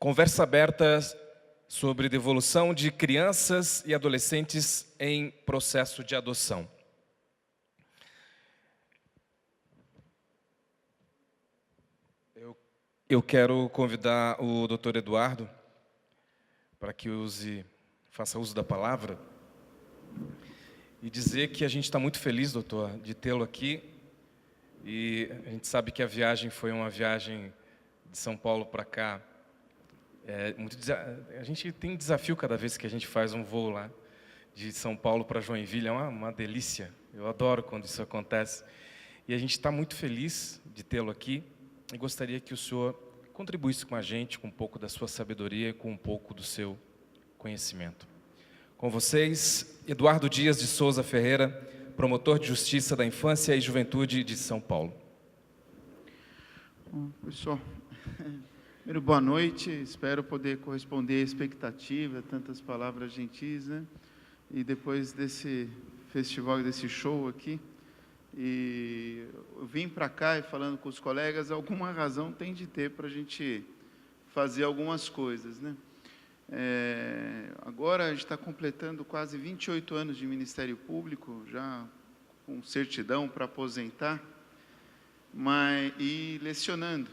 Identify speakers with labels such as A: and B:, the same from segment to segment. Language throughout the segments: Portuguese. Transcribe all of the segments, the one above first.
A: Conversa aberta sobre devolução de crianças e adolescentes em processo de adoção. Eu quero convidar o Dr. Eduardo para que faça uso da palavra e dizer que a gente está muito feliz, doutor, de tê-lo aqui. E a gente sabe que a viagem foi uma viagem de São Paulo para cá. A gente tem desafio cada vez que a gente faz um voo lá, de São Paulo para Joinville, é uma delícia. Eu adoro quando isso acontece. E a gente está muito feliz de tê-lo aqui e gostaria que o senhor contribuísse com a gente, com um pouco da sua sabedoria e com um pouco do seu conhecimento. Com vocês, Eduardo Dias de Souza Ferreira, promotor de Justiça da Infância e Juventude de São Paulo.
B: Bom, pessoal, primeiro, boa noite. Espero poder corresponder à expectativa, tantas palavras gentis, né? E depois desse festival, desse show aqui, e eu vim para cá e falando com os colegas, alguma razão tem de ter para a gente fazer algumas coisas, né? Agora a gente está completando quase 28 anos de Ministério Público, já com certidão para aposentar, e lecionando,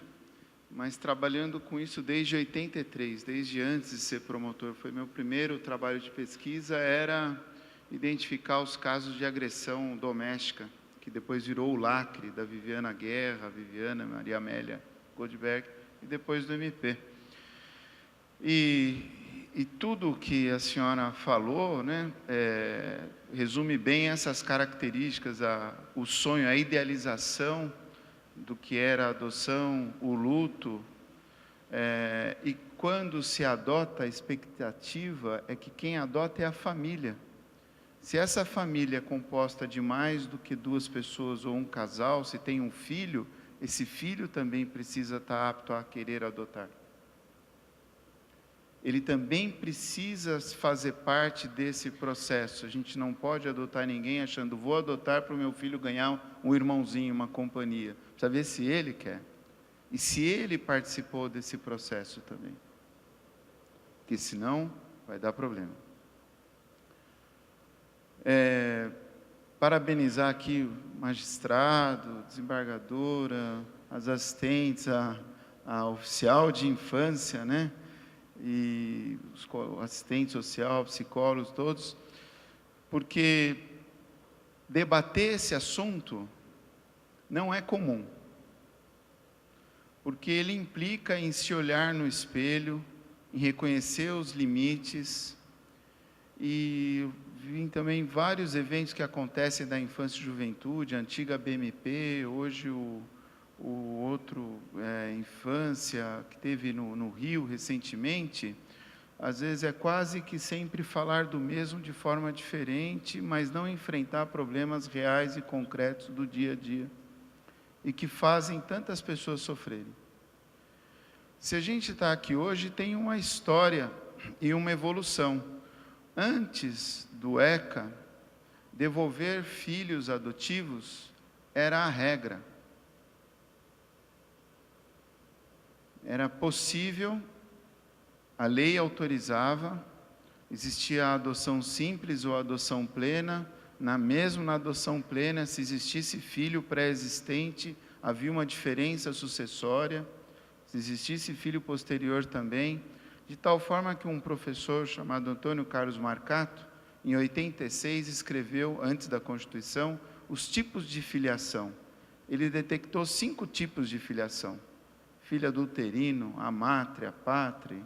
B: mas trabalhando com isso desde 83, desde antes de ser promotor. Foi meu primeiro trabalho de pesquisa, era identificar os casos de agressão doméstica, que depois virou o lacre da Viviana Guerra, Viviana Maria Amélia Goldberg, e depois do MP. E tudo que a senhora falou, né, resume bem essas características, o sonho, a idealização do que era a adoção, o luto, e quando se adota, a expectativa é que quem adota é a família. Se essa família é composta de mais do que duas pessoas ou um casal, se tem um filho, esse filho também precisa estar apto a querer adotar. Ele também precisa fazer parte desse processo. A gente não pode adotar ninguém achando, vou adotar para o meu filho ganhar um irmãozinho, uma companhia. Precisa ver se ele quer. E se ele participou desse processo também. Porque senão vai dar problema. Parabenizar aqui o magistrado, desembargadora, as assistentes, a oficial de infância, né? E os assistentes social, psicólogos, todos, porque debater esse assunto não é comum, porque ele implica em se olhar no espelho, em reconhecer os limites, e vi também vários eventos que acontecem da infância e juventude, a antiga BMP, hoje o outro, infância, que teve no Rio recentemente. Às vezes é quase que sempre falar do mesmo de forma diferente, mas não enfrentar problemas reais e concretos do dia a dia, e que fazem tantas pessoas sofrerem. Se a gente está aqui hoje, tem uma história e uma evolução. Antes do ECA, devolver filhos adotivos era a regra. Era possível, a lei autorizava, existia a adoção simples ou a adoção plena. Mesmo na adoção plena, se existisse filho pré-existente, havia uma diferença sucessória, se existisse filho posterior também, de tal forma que um professor chamado Antônio Carlos Marcato, em 86, escreveu, antes da Constituição, os tipos de filiação. Ele detectou 5 tipos de filiação: filho adulterino, amátria, pátria,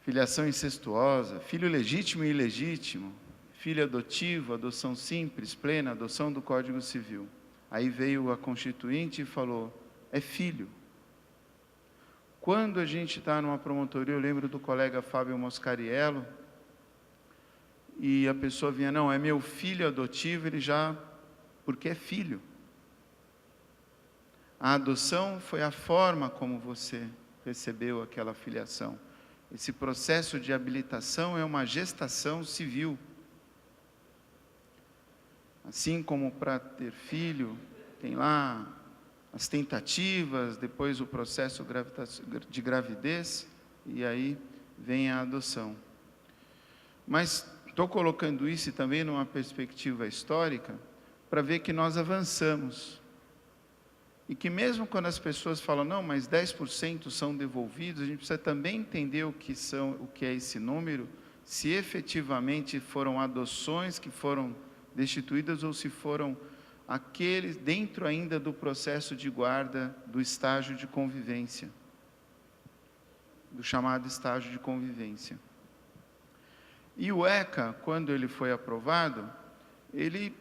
B: filiação incestuosa, filho legítimo e ilegítimo, filho adotivo, adoção simples, plena, adoção do Código Civil. Aí veio a Constituinte e falou, é filho. Quando a gente está numa promotoria, eu lembro do colega Fábio Moscariello, e a pessoa vinha, não, é meu filho adotivo, ele já, porque é filho. A adoção foi a forma como você recebeu aquela filiação. Esse processo de habilitação é uma gestação civil. Assim como para ter filho, tem lá as tentativas, depois o processo de gravidez, e aí vem a adoção. Mas estou colocando isso também numa perspectiva histórica, para ver que nós avançamos. E que mesmo quando as pessoas falam, não, mas 10% são devolvidos, a gente precisa também entender o que é esse número, se efetivamente foram adoções que foram destituídas ou se foram aqueles dentro ainda do processo de guarda do estágio de convivência, do chamado estágio de convivência. E o ECA, quando ele foi aprovado, ele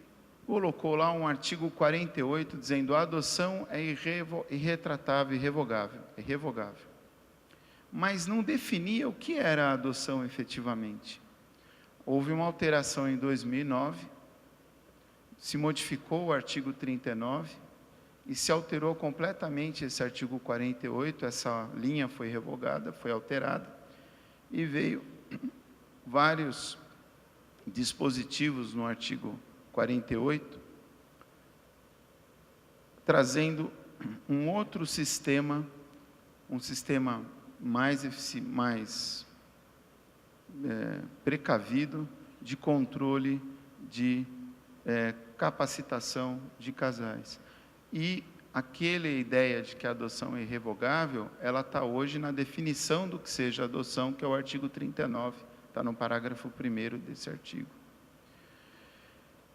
B: colocou lá um artigo 48 dizendo a adoção é irretratável, irrevogável. Mas não definia o que era a adoção efetivamente. Houve uma alteração em 2009, se modificou o artigo 39 e se alterou completamente esse artigo 48, essa linha foi revogada, foi alterada e veio vários dispositivos no artigo 48, trazendo um outro sistema, um sistema mais precavido de controle de capacitação de casais. E aquela ideia de que a adoção é irrevogável, ela está hoje na definição do que seja adoção, que é o artigo 39, está no parágrafo 1º desse artigo.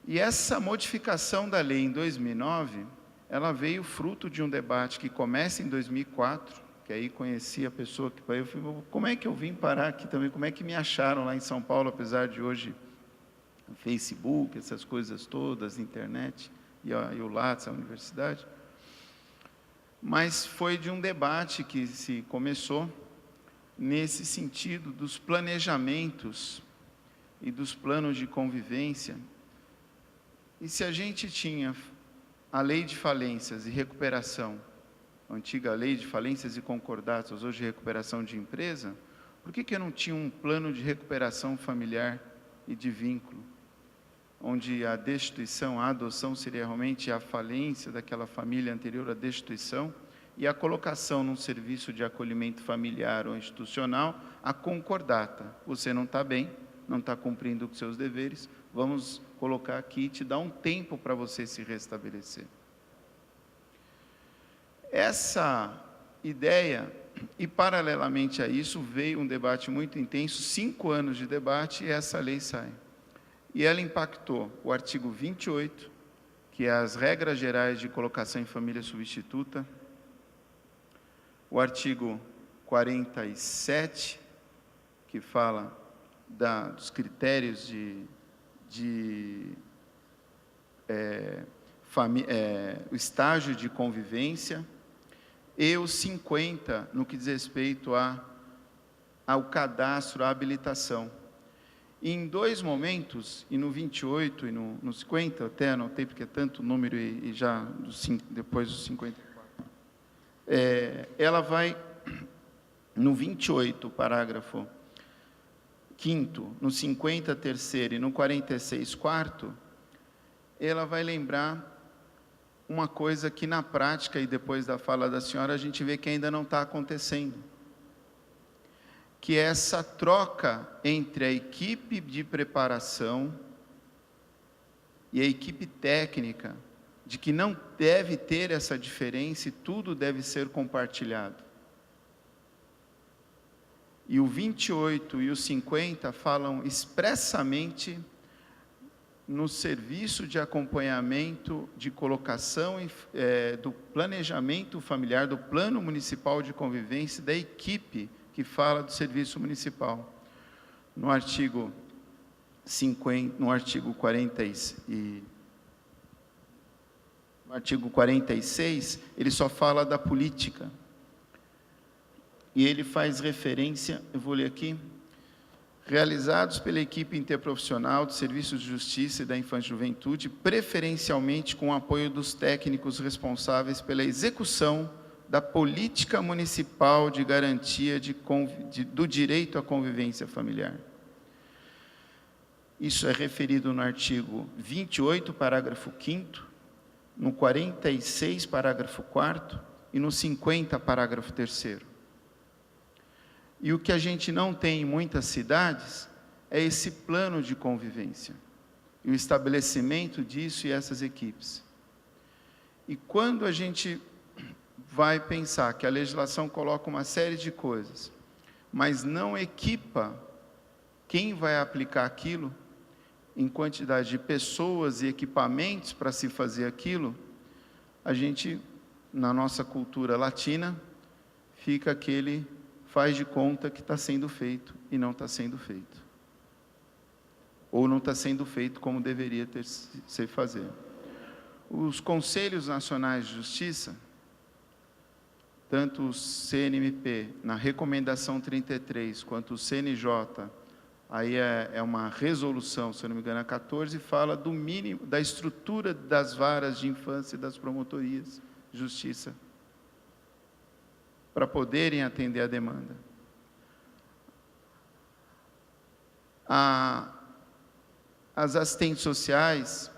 B: E essa modificação da lei em 2009, ela veio fruto de um debate que começa em 2004, que aí conheci a pessoa que eu falei, como é que eu vim parar aqui também, como é que me acharam lá em São Paulo, apesar de hoje Facebook, essas coisas todas, internet, e o Lattes, a universidade. Mas foi de um debate que se começou nesse sentido dos planejamentos e dos planos de convivência. E se a gente tinha a lei de falências e recuperação, a antiga lei de falências e concordatos, hoje de recuperação de empresa, por que eu não tinha um plano de recuperação familiar e de vínculo, onde a destituição, a adoção seria realmente a falência daquela família anterior à destituição e a colocação num serviço de acolhimento familiar ou institucional, a concordata. Você não está bem, não está cumprindo com seus deveres, vamos colocar aqui e te dar um tempo para você se restabelecer. Essa ideia, e paralelamente a isso, veio um debate muito intenso, 5 anos de debate, e essa lei sai. E ela impactou o artigo 28, que é as regras gerais de colocação em família substituta, o artigo 47, que fala dos critérios o estágio de convivência, e o 50, no que diz respeito ao cadastro, à habilitação. E em 2 momentos, e no 28 e no 50, até anotei porque é tanto número e já depois do 54, ela vai, no 28, parágrafo 5º, no 50, terceiro e no 46, quarto, ela vai lembrar uma coisa que na prática, e depois da fala da senhora, a gente vê que ainda não está acontecendo, que é essa troca entre a equipe de preparação e a equipe técnica, de que não deve ter essa diferença e tudo deve ser compartilhado. E o 28 e o 50 falam expressamente no serviço de acompanhamento, de colocação do planejamento familiar, do plano municipal de convivência, da equipe que fala do serviço municipal. No artigo 50, no artigo 46, ele só fala da política. E ele faz referência, eu vou ler aqui, realizados pela equipe interprofissional de serviços de justiça e da infância e juventude, preferencialmente com o apoio dos técnicos responsáveis pela execução da política municipal de garantia do direito à convivência familiar. Isso é referido no artigo 28, parágrafo 5º, no 46, parágrafo 4º, e no 50, parágrafo 3º. E o que a gente não tem em muitas cidades é esse plano de convivência, e o estabelecimento disso e essas equipes. E quando a gente vai pensar que a legislação coloca uma série de coisas, mas não equipa quem vai aplicar aquilo, em quantidade de pessoas e equipamentos para se fazer aquilo, a gente, na nossa cultura latina, fica aquele faz de conta que está sendo feito e não está sendo feito. Ou não está sendo feito como deveria ser fazer. Os Conselhos Nacionais de Justiça, tanto o CNMP, na recomendação 33, quanto o CNJ, aí é uma resolução, se eu não me engano, a 14, fala do mínimo, da estrutura das varas de infância e das promotorias de justiça, para poderem atender a demanda. As assistentes sociais,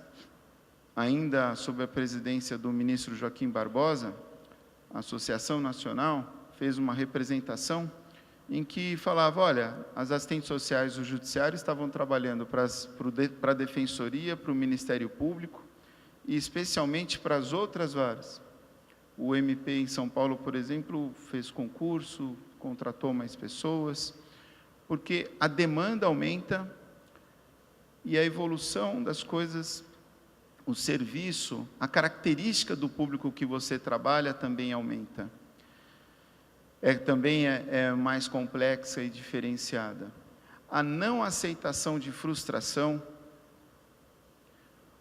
B: ainda sob a presidência do ministro Joaquim Barbosa, a Associação Nacional fez uma representação em que falava, olha, as assistentes sociais do Judiciário estavam trabalhando para a Defensoria, para o Ministério Público, e especialmente para as outras varas. O MP em São Paulo, por exemplo, fez concurso, contratou mais pessoas, porque a demanda aumenta e a evolução das coisas, o serviço, a característica do público que você trabalha também aumenta. Também é mais complexa e diferenciada. A não aceitação de frustração,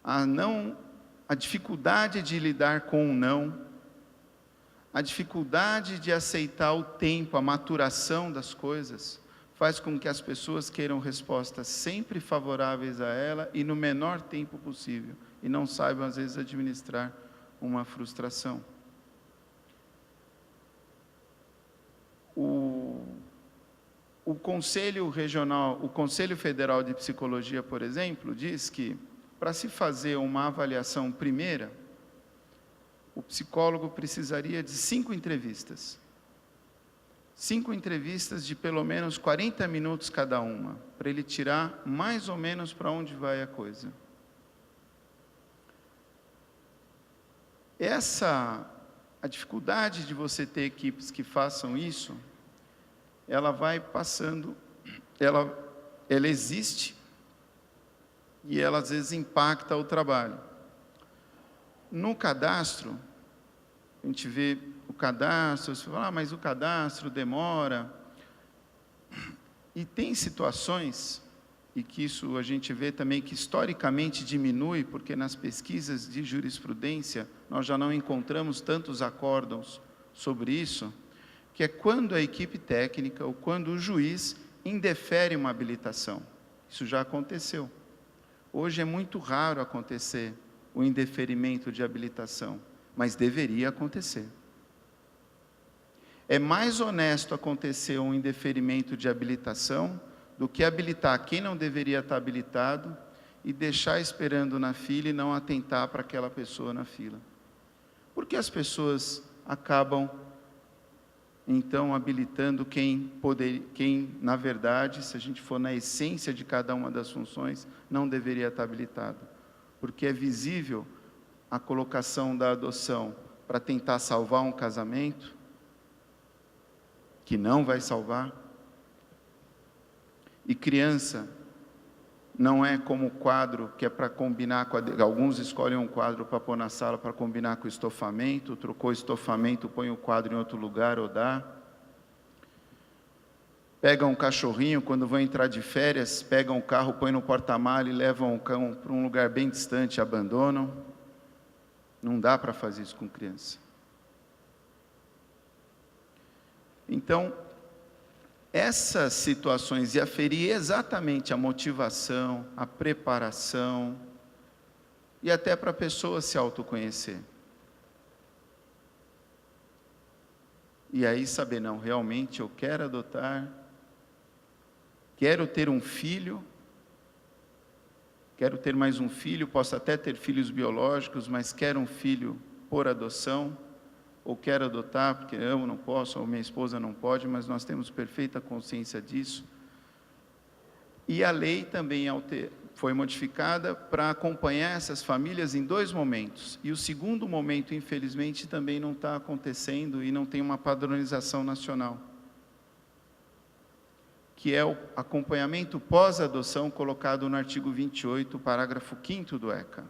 B: a dificuldade de lidar com o não, a dificuldade de aceitar o tempo, a maturação das coisas, faz com que as pessoas queiram respostas sempre favoráveis a ela e no menor tempo possível, e não saibam, às vezes, administrar uma frustração. O Conselho Regional, o Conselho Federal de Psicologia, por exemplo, diz que, para se fazer uma avaliação primeira, o psicólogo precisaria de 5 entrevistas. 5 entrevistas de pelo menos 40 minutos cada uma, para ele tirar mais ou menos para onde vai a coisa. A dificuldade de você ter equipes que façam isso, ela vai passando, ela existe e ela às vezes impacta o trabalho. No cadastro, a gente vê o cadastro, você fala, mas o cadastro demora. E tem situações, e que isso a gente vê também que historicamente diminui, porque nas pesquisas de jurisprudência nós já não encontramos tantos acórdãos sobre isso, que é quando a equipe técnica ou quando o juiz indefere uma habilitação. Isso já aconteceu. Hoje é muito raro acontecer o indeferimento de habilitação, mas deveria acontecer. É mais honesto acontecer um indeferimento de habilitação do que habilitar quem não deveria estar habilitado e deixar esperando na fila e não atentar para aquela pessoa na fila. Porque as pessoas acabam, então, habilitando quem, na verdade, se a gente for na essência de cada uma das funções, não deveria estar habilitado. Porque é visível a colocação da adoção para tentar salvar um casamento, que não vai salvar. E criança não é como quadro que é para combinar com alguns escolhem um quadro para pôr na sala para combinar com o estofamento, trocou o estofamento, põe o quadro em outro lugar ou dá. Pegam um cachorrinho, quando vão entrar de férias, pegam o carro, põem no porta-mala e levam o cão para um lugar bem distante e abandonam. Não dá para fazer isso com criança. Então, essas situações e aferir exatamente a motivação, a preparação e até para a pessoa se autoconhecer. E aí saber, não, realmente eu quero adotar, quero ter um filho, quero ter mais um filho, posso até ter filhos biológicos, mas quero um filho por adoção, ou quero adotar porque amo, não posso, ou minha esposa não pode, mas nós temos perfeita consciência disso. E a lei também foi modificada para acompanhar essas famílias em 2 momentos. E o segundo momento, infelizmente, também não está acontecendo e não tem uma padronização nacional, que é o acompanhamento pós-adoção colocado no artigo 28, parágrafo 5º do ECA,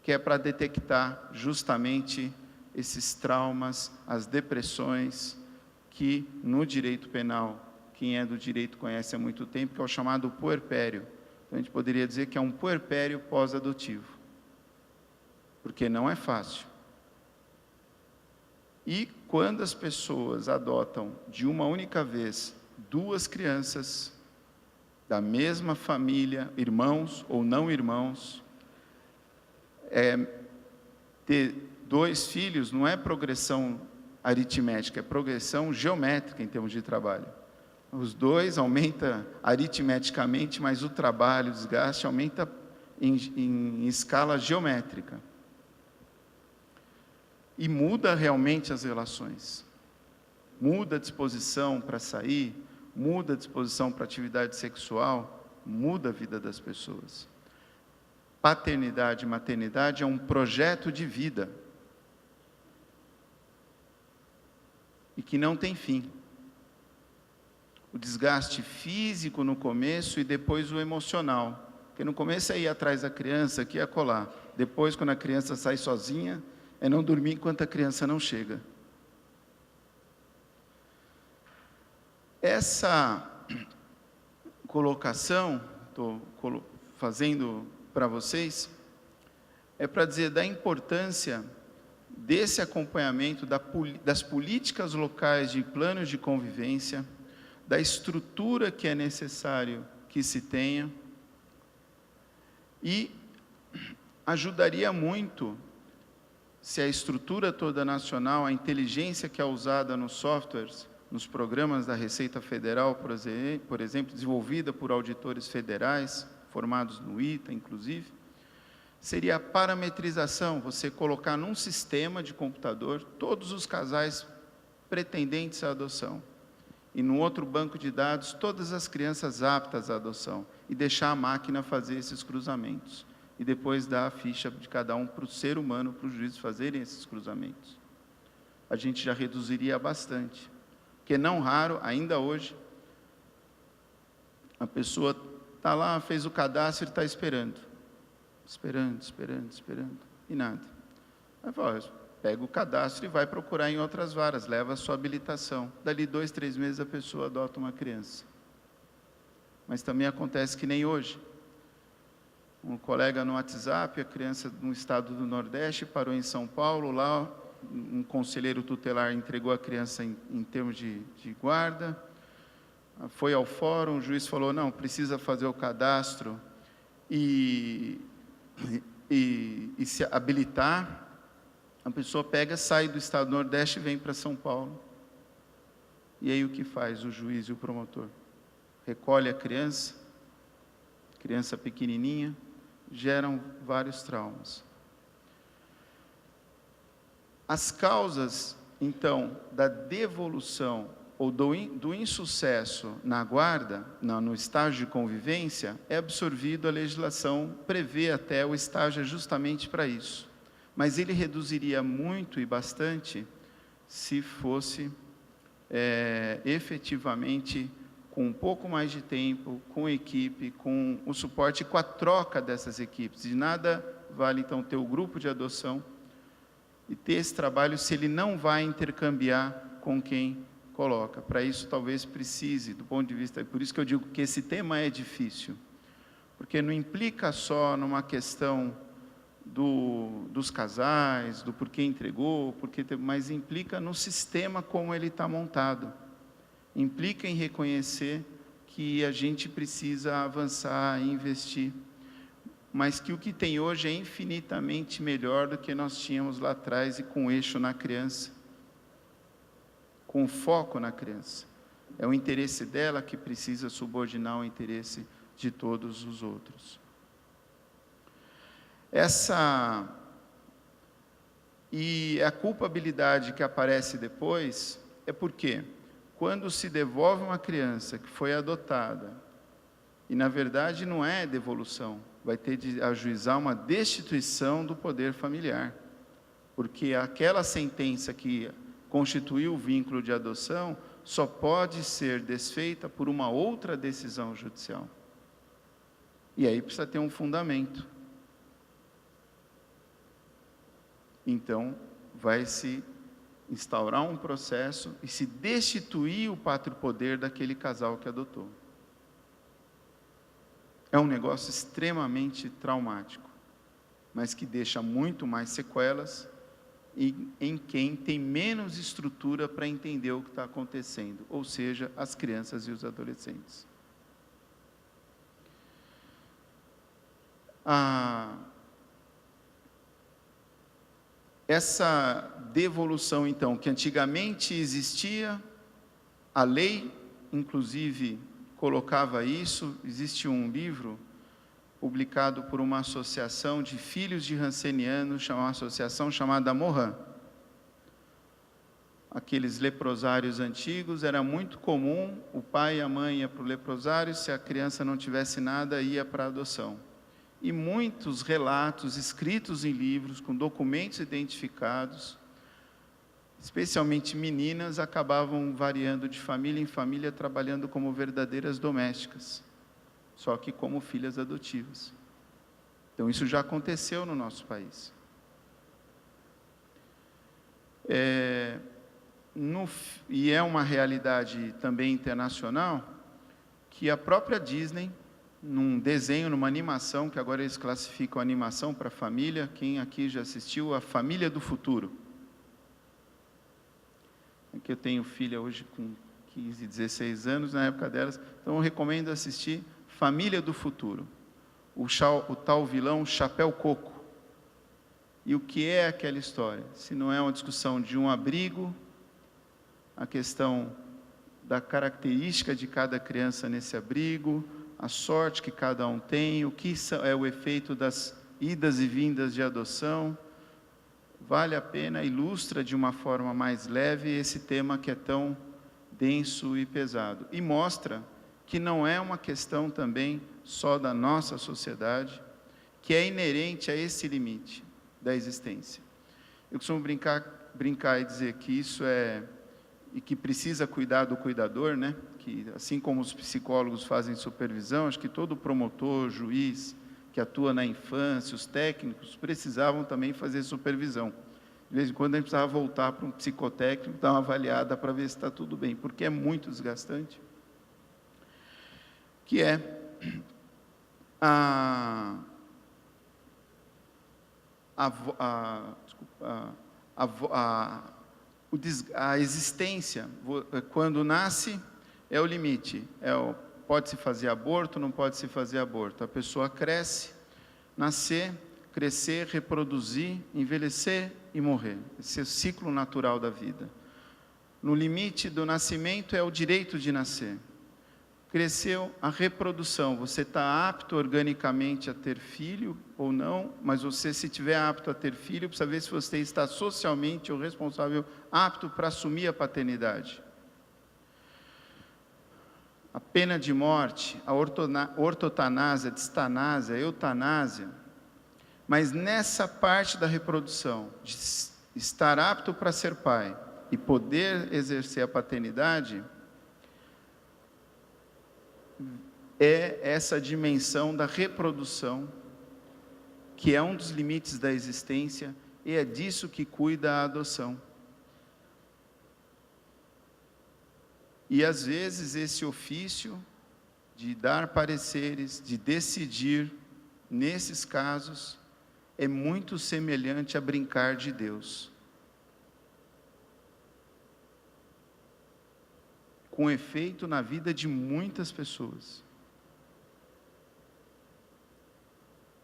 B: que é para detectar justamente esses traumas, as depressões, que no direito penal, quem é do direito conhece há muito tempo, que é o chamado puerpério. Então, a gente poderia dizer que é um puerpério pós-adotivo, porque não é fácil. E quando as pessoas adotam de uma única vez 2 crianças da mesma família, irmãos ou não irmãos, ter 2 filhos não é progressão aritmética, é progressão geométrica em termos de trabalho. Os 2 aumenta aritmeticamente, mas o trabalho, o desgaste aumenta em escala geométrica. E muda realmente as relações. Muda a disposição para sair, muda a disposição para atividade sexual, muda a vida das pessoas. Paternidade e maternidade é um projeto de vida e que não tem fim. O desgaste físico no começo e depois o emocional. Porque no começo é ir atrás da criança, aqui e acolá. Depois, quando a criança sai sozinha, é não dormir enquanto a criança não chega. Essa colocação, estou fazendo para vocês, é para dizer da importância desse acompanhamento das políticas locais de planos de convivência, da estrutura que é necessário que se tenha, e ajudaria muito se a estrutura toda nacional, a inteligência que é usada nos softwares, nos programas da Receita Federal, por exemplo, desenvolvida por auditores federais, formados no ITA, inclusive, seria a parametrização, você colocar num sistema de computador todos os casais pretendentes à adoção, e no outro banco de dados todas as crianças aptas à adoção, e deixar a máquina fazer esses cruzamentos, e depois dar a ficha de cada um para o ser humano, para os juízes fazerem esses cruzamentos. A gente já reduziria bastante, porque não raro, ainda hoje, a pessoa está lá, fez o cadastro e está esperando, e nada. Aí fala, pega o cadastro e vai procurar em outras varas, leva a sua habilitação. Dali 2, 3 meses a pessoa adota uma criança. Mas também acontece que nem hoje. Um colega no WhatsApp, a criança no estado do Nordeste, parou em São Paulo, lá um conselheiro tutelar entregou a criança em termos de guarda, foi ao fórum, o juiz falou, não, precisa fazer o cadastro e se habilitar. A pessoa pega, sai do estado do Nordeste e vem para São Paulo. E aí o que faz o juiz e o promotor? Recolhe a criança pequenininha, geram vários traumas. As causas, então, da devolução ou do insucesso na guarda, no estágio de convivência, é absorvido, a legislação prevê até o estágio justamente para isso. Mas ele reduziria muito e bastante se fosse efetivamente com um pouco mais de tempo, com equipe, com o suporte, com a troca dessas equipes. De nada vale, então, ter o grupo de adoção e ter esse trabalho se ele não vai intercambiar com quem coloca. Para isso, talvez precise, do ponto de vista... Por isso que eu digo que esse tema é difícil, porque não implica só numa questão dos casais, do porquê entregou, mas implica no sistema como ele está montado. Implica em reconhecer que a gente precisa avançar e investir, mas que o que tem hoje é infinitamente melhor do que nós tínhamos lá atrás, e com eixo na criança, com foco na criança. É o interesse dela que precisa subordinar o interesse de todos os outros. E a culpabilidade que aparece depois é porque, quando se devolve uma criança que foi adotada, e na verdade não é devolução, vai ter de ajuizar uma destituição do poder familiar, porque aquela sentença que constituiu o vínculo de adoção só pode ser desfeita por uma outra decisão judicial. E aí precisa ter um fundamento. Então, vai se instaurar um processo e se destituir o pátrio poder daquele casal que adotou. É um negócio extremamente traumático, mas que deixa muito mais sequelas em quem tem menos estrutura para entender o que está acontecendo, ou seja, as crianças e os adolescentes. Essa devolução, então, que antigamente existia, a lei, inclusive, colocava isso. Existe um livro publicado por uma associação de filhos de rancenianos, uma associação chamada Mohan. Aqueles leprosários antigos, era muito comum, o pai e a mãe iam para o leprosário, se a criança não tivesse nada, ia para a adoção. E muitos relatos escritos em livros, com documentos identificados, especialmente meninas, acabavam variando de família em família, trabalhando como verdadeiras domésticas, só que como filhas adotivas. Então, isso já aconteceu no nosso país. E é uma realidade também internacional, que a própria Disney, num desenho, numa animação, que agora eles classificam a animação para família, quem aqui já assistiu a Família do Futuro? Aqui eu tenho filha hoje com 15, 16 anos, na época delas, então eu recomendo assistir Família do Futuro. O tal vilão Chapéu Coco. E o que é aquela história? Se não é uma discussão de um abrigo, a questão da característica de cada criança nesse abrigo, a sorte que cada um tem, o que é o efeito das idas e vindas de adoção. Vale a pena, ilustra de uma forma mais leve esse tema que é tão denso e pesado. E mostra que não é uma questão também só da nossa sociedade, que é inerente a esse limite da existência. Eu costumo brincar e dizer que isso e que precisa cuidar do cuidador, né? Que assim como os psicólogos fazem supervisão, acho que todo promotor, juiz que atua na infância, os técnicos, precisavam também fazer supervisão. De vez em quando a gente precisava voltar para um psicotécnico, dar uma avaliada para ver se está tudo bem, porque é muito desgastante. Que é a existência, quando nasce, é o limite. Pode-se fazer aborto, não pode-se fazer aborto. A pessoa cresce, nascer, crescer, reproduzir, envelhecer e morrer. Esse é o ciclo natural da vida. No limite do nascimento é o direito de nascer. Cresceu a reprodução. Você está apto organicamente a ter filho ou não, mas você, se tiver apto a ter filho, precisa ver se você está socialmente ou responsável, apto para assumir a paternidade. A pena de morte, a ortotanásia, distanásia, eutanásia, mas nessa parte da reprodução, de estar apto para ser pai e poder exercer a paternidade, é essa dimensão da reprodução, que é um dos limites da existência, e é disso que cuida a adoção. E às vezes esse ofício de dar pareceres, de decidir, nesses casos, é muito semelhante a brincar de Deus. Com efeito na vida de muitas pessoas.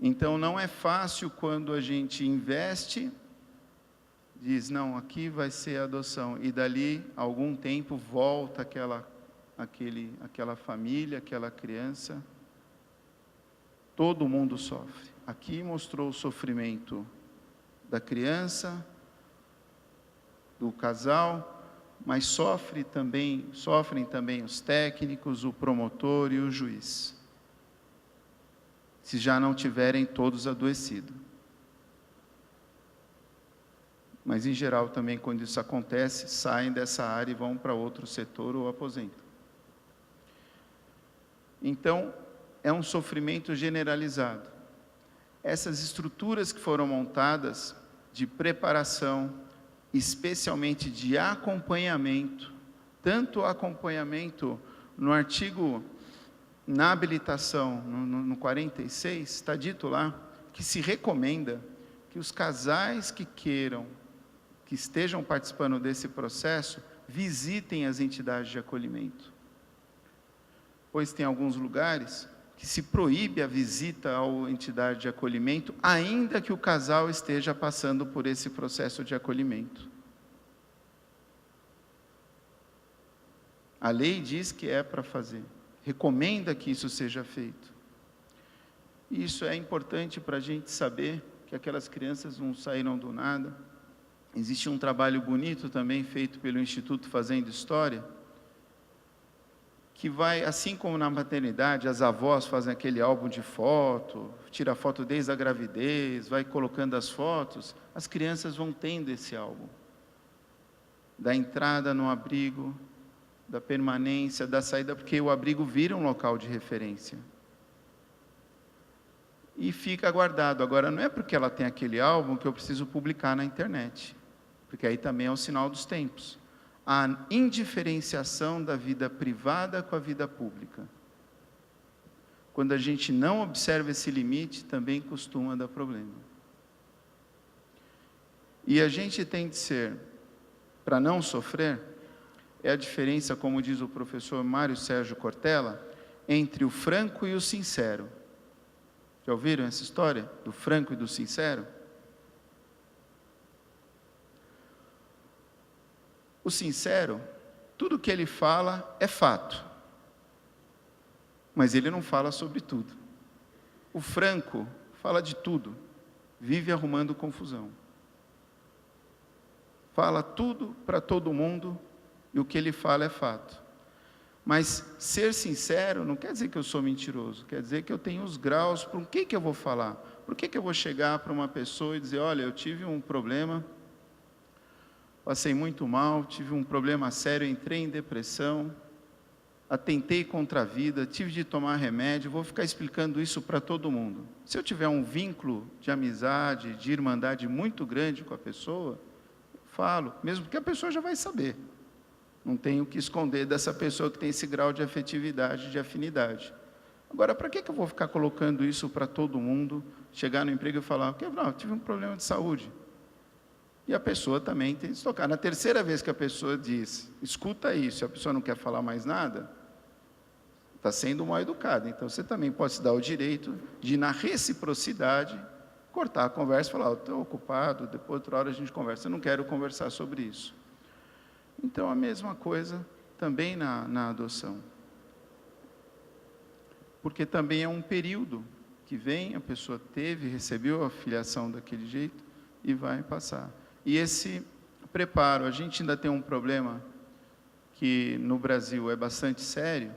B: Então não é fácil quando a gente investe, diz, não, aqui vai ser a adoção, e dali a algum tempo volta aquela família, aquela criança, todo mundo sofre. aqui mostrou o sofrimento da criança, do casal, mas sofrem também os técnicos, o promotor e o juiz, se já não tiverem todos adoecidos. Mas, em geral, também, quando isso acontece, saem dessa área e vão para outro setor ou aposentam. Então, é um sofrimento generalizado. Essas estruturas que foram montadas de preparação, especialmente de acompanhamento, tanto acompanhamento no artigo, na habilitação, no 46, está dito lá, que se recomenda que os casais que queiram, que estejam participando desse processo, visitem as entidades de acolhimento. Pois tem alguns lugares que se proíbe a visita à entidade de acolhimento, ainda que o casal esteja passando por esse processo de acolhimento. A lei diz que é para fazer, recomenda que isso seja feito. E isso é importante para a gente saber que aquelas crianças não saíram do nada. Existe um trabalho bonito também feito pelo Instituto Fazendo História, que vai, assim como na maternidade, as avós fazem aquele álbum de foto, tira foto desde a gravidez, vai colocando as fotos, as crianças vão tendo esse álbum. Da entrada no abrigo, da permanência, da saída, porque o abrigo vira um local de referência. E fica guardado. Agora, não é porque ela tem aquele álbum que eu preciso publicar na internet, porque aí também é um sinal dos tempos. A indiferenciação da vida privada com a vida pública. Quando a gente não observa esse limite, também costuma dar problema. E a gente tem de ser, para não sofrer, é a diferença, como diz o professor Mário Sérgio Cortella, entre o franco e o sincero. Já ouviram essa história do franco e do sincero? O sincero, tudo que ele fala é fato, mas ele não fala sobre tudo. O franco fala de tudo, vive arrumando confusão. Fala tudo para todo mundo e o que ele fala é fato. Mas ser sincero não quer dizer que eu sou mentiroso, quer dizer que eu tenho os graus para o que eu vou falar. Por que eu vou chegar para uma pessoa e dizer, olha, eu tive um problema, passei muito mal, tive um problema sério, entrei em depressão, atentei contra a vida, tive de tomar remédio, vou ficar explicando isso para todo mundo. Se eu tiver um vínculo de amizade, de irmandade muito grande com a pessoa, falo, mesmo porque a pessoa já vai saber. Não tenho o que esconder dessa pessoa que tem esse grau de afetividade, de afinidade. Agora, para que eu vou ficar colocando isso para todo mundo, chegar no emprego e falar, não, eu tive um problema de saúde. E a pessoa também tem que se tocar. Na terceira vez que a pessoa diz, escuta isso, e a pessoa não quer falar mais nada, está sendo mal educada. Então, você também pode se dar o direito de, na reciprocidade, cortar a conversa e falar, estou ocupado, depois outra hora a gente conversa, eu não quero conversar sobre isso. Então, a mesma coisa também na adoção. Porque também é um período que vem, a pessoa recebeu a filiação daquele jeito e vai passar. E esse preparo, a gente ainda tem um problema que no Brasil é bastante sério,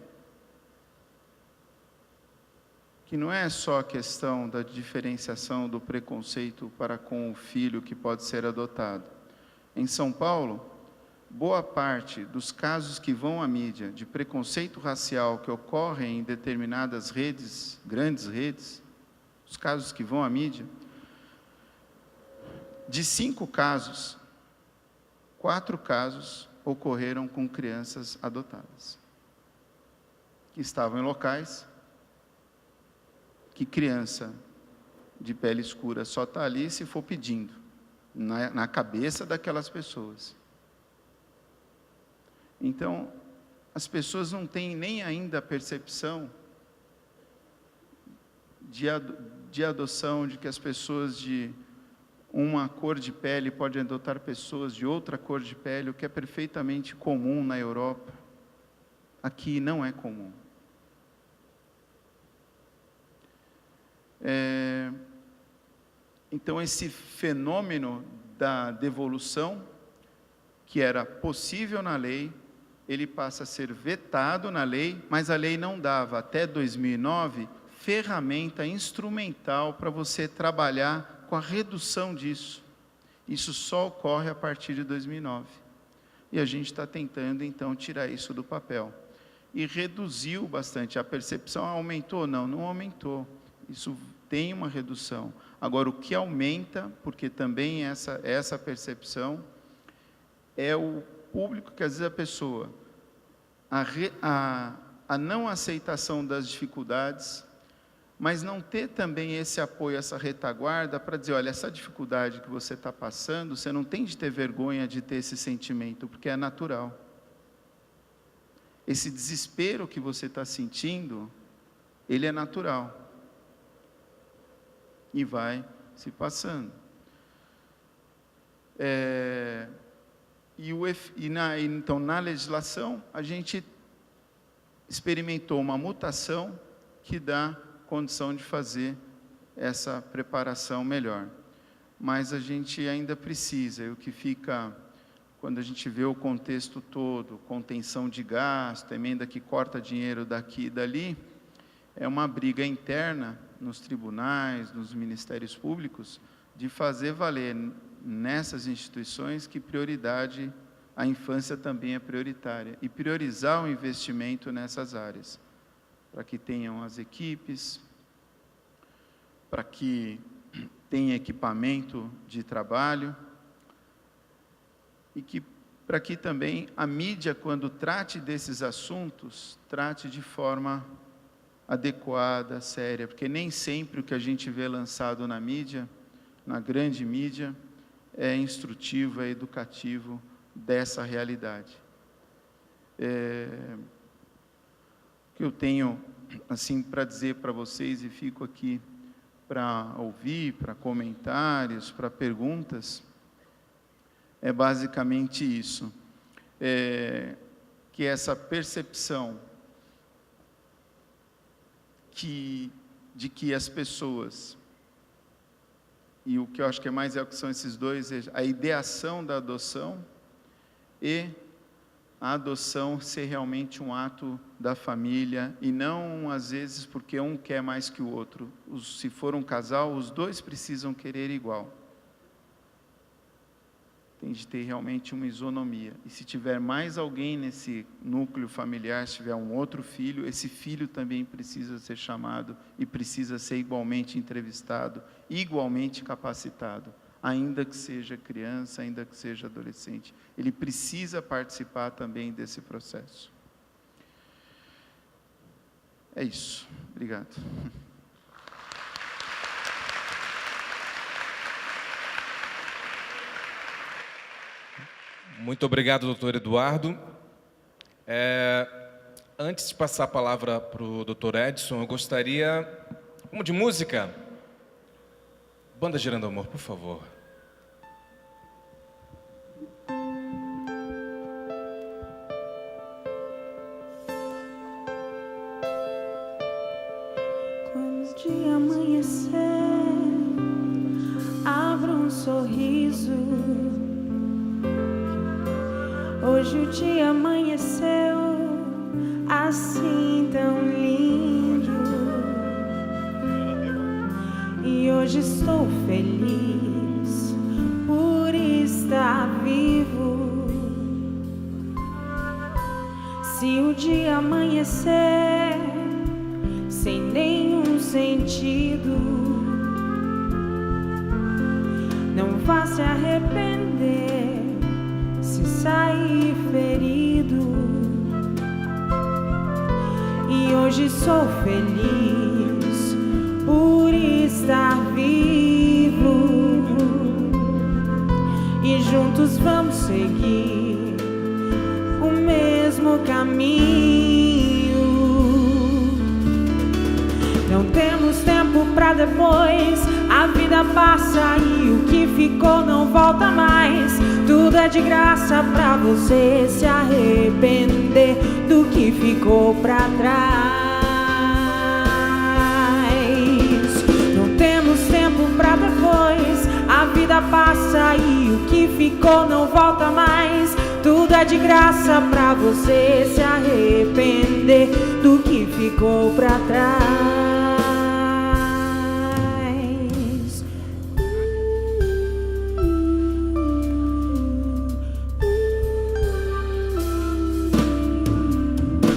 B: que não é só a questão da diferenciação do preconceito para com o filho que pode ser adotado. Em São Paulo, boa parte dos casos que vão à mídia de preconceito racial que ocorrem em determinadas redes, grandes redes, os casos que vão à mídia, de 5 casos, 4 casos ocorreram com crianças adotadas, que estavam em locais que criança de pele escura só está ali se for pedindo, na cabeça daquelas pessoas. Então, as pessoas não têm nem ainda a percepção de adoção, de que as pessoas de uma cor de pele podem adotar pessoas de outra cor de pele, o que é perfeitamente comum na Europa. Aqui não é comum. Então, esse fenômeno da devolução, que era possível na lei, ele passa a ser vetado na lei, mas a lei não dava, até 2009, ferramenta instrumental para você trabalhar com a redução disso. Isso só ocorre a partir de 2009. E a gente está tentando, então, tirar isso do papel. E reduziu bastante. A percepção aumentou? Não, não aumentou. Isso tem uma redução. Agora, o que aumenta, porque também essa percepção, é o público que, às vezes, a pessoa, a não aceitação das dificuldades, mas não ter também esse apoio, essa retaguarda para dizer, olha, essa dificuldade que você está passando, você não tem de ter vergonha de ter esse sentimento, porque é natural. Esse desespero que você está sentindo, ele é natural. E vai se passando. Então, na legislação, a gente experimentou uma mutação que dá condição de fazer essa preparação melhor. Mas a gente ainda precisa, e o que fica, quando a gente vê o contexto todo, contenção de gasto, emenda que corta dinheiro daqui e dali, é uma briga interna nos tribunais, nos ministérios públicos, de fazer valer nessas instituições que prioridade, a infância também é prioritária, e priorizar o investimento nessas áreas, para que tenham as equipes, para que tenha equipamento de trabalho, e para que também a mídia, quando trate desses assuntos, trate de forma adequada, séria, porque nem sempre o que a gente vê lançado na mídia, na grande mídia, é instrutivo, é educativo dessa realidade. O que eu tenho assim para dizer para vocês, e fico aqui para ouvir, para comentários, para perguntas, é basicamente isso, que essa percepção de que as pessoas, e o que eu acho que é mais é o que são esses dois, a ideação da adoção e a adoção ser realmente um ato da família, e não, às vezes, porque um quer mais que o outro. Se for um casal, os dois precisam querer igual. Tem de ter realmente uma isonomia. E se tiver mais alguém nesse núcleo familiar, se tiver um outro filho, esse filho também precisa ser chamado e precisa ser igualmente entrevistado, igualmente capacitado, ainda que seja criança, ainda que seja adolescente. Ele precisa participar também desse processo. É isso. Obrigado.
A: Muito obrigado, doutor Eduardo. Antes de passar a palavra para o doutor Edson, eu gostaria... Vamos de música? Banda Girando Amor, por favor.
C: Quando o dia amanhecer, abra um sorriso. Hoje o dia amanheceu assim tão lindo, e hoje estou feliz por estar vivo. Se o dia amanhecer sem nenhum sentido, não vá se arrepender se sair ferido. E hoje sou feliz por estar vivo, e juntos vamos seguir o mesmo caminho. Não temos tempo pra depois, a vida passa e o que ficou não volta mais. Tudo é de graça pra você se arrepender do que ficou pra trás. Não temos tempo pra depois, vida passa e o que ficou não volta mais. Tudo é de graça pra você se arrepender do que ficou pra trás.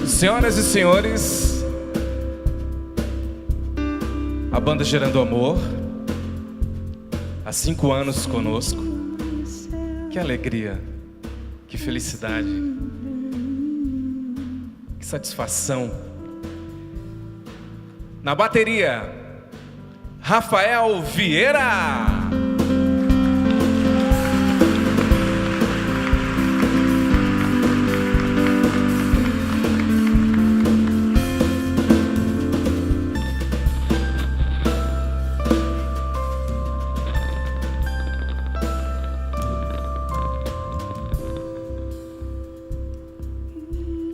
A: Senhoras e senhores, a banda Gerando Amor, há 5 anos conosco. Que alegria, que felicidade, que satisfação. Na bateria, Rafael Vieira.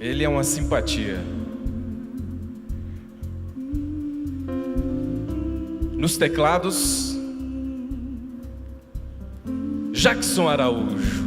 A: Ele é uma simpatia. Nos teclados, Jackson Araújo.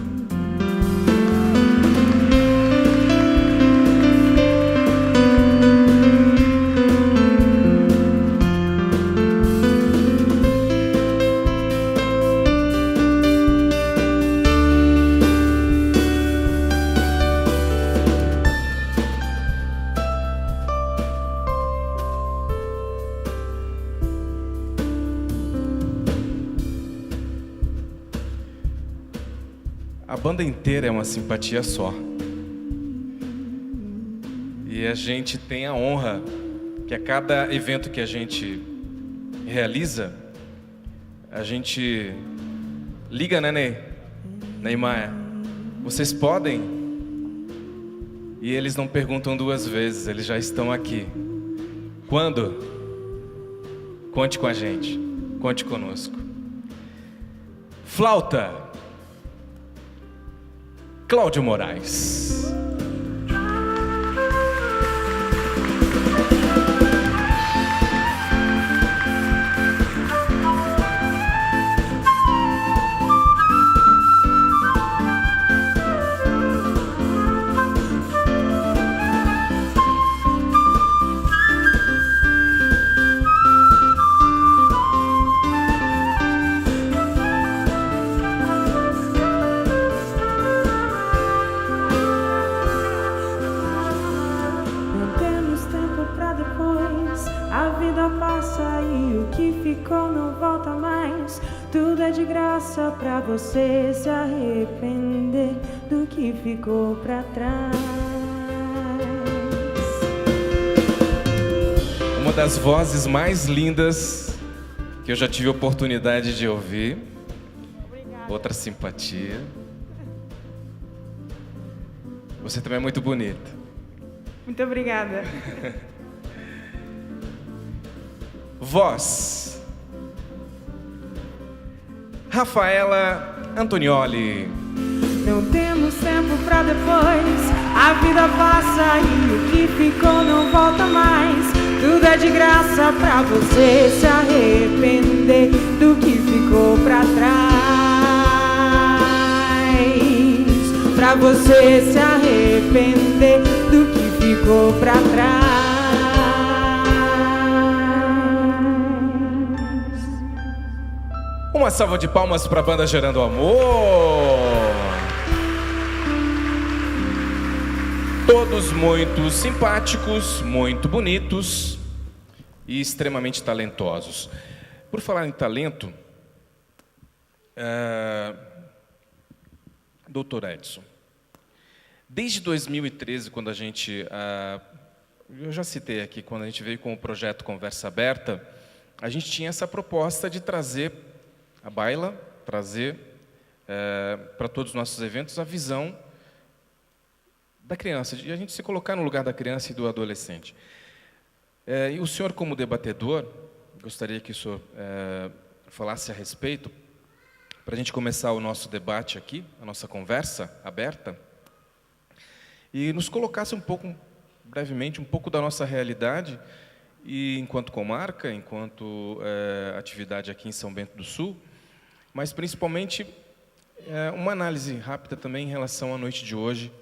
A: A banda inteira é uma simpatia só. E a gente tem a honra que a cada evento que a gente realiza, a gente liga, né, Ney? Neymar, vocês podem? E eles não perguntam 2 vezes, eles já estão aqui. Quando? Conte com a gente, conte conosco. Flauta, Cláudio Moraes.
C: A vida passa e o que ficou não volta mais. Tudo é de graça pra você se arrepender do que ficou pra trás.
A: Uma das vozes mais lindas que eu já tive a oportunidade de ouvir.
C: Obrigada.
A: Outra simpatia. Você também é muito bonita.
C: Muito obrigada.
A: Voz, Rafaela Antonioli.
C: Não temos tempo pra depois. A vida passa e o que ficou não volta mais. Tudo é de graça pra você se arrepender do que ficou pra trás. Pra você se arrepender do que ficou pra trás.
A: Uma salva de palmas para a banda Gerando Amor. Todos muito simpáticos, muito bonitos e extremamente talentosos. Por falar em talento, Dr. Edson, desde 2013, quando a gente, eu já citei aqui, quando a gente veio com o projeto Conversa Aberta, a gente tinha essa proposta de trazer a baila, trazer para todos os nossos eventos a visão da criança, de a gente se colocar no lugar da criança e do adolescente. E o senhor, como debatedor, gostaria que o senhor falasse a respeito, para a gente começar o nosso debate aqui, a nossa conversa aberta, e nos colocasse um pouco, brevemente, um pouco da nossa realidade, e enquanto comarca, enquanto atividade aqui em São Bento do Sul, mas principalmente uma análise rápida também em relação à noite de hoje,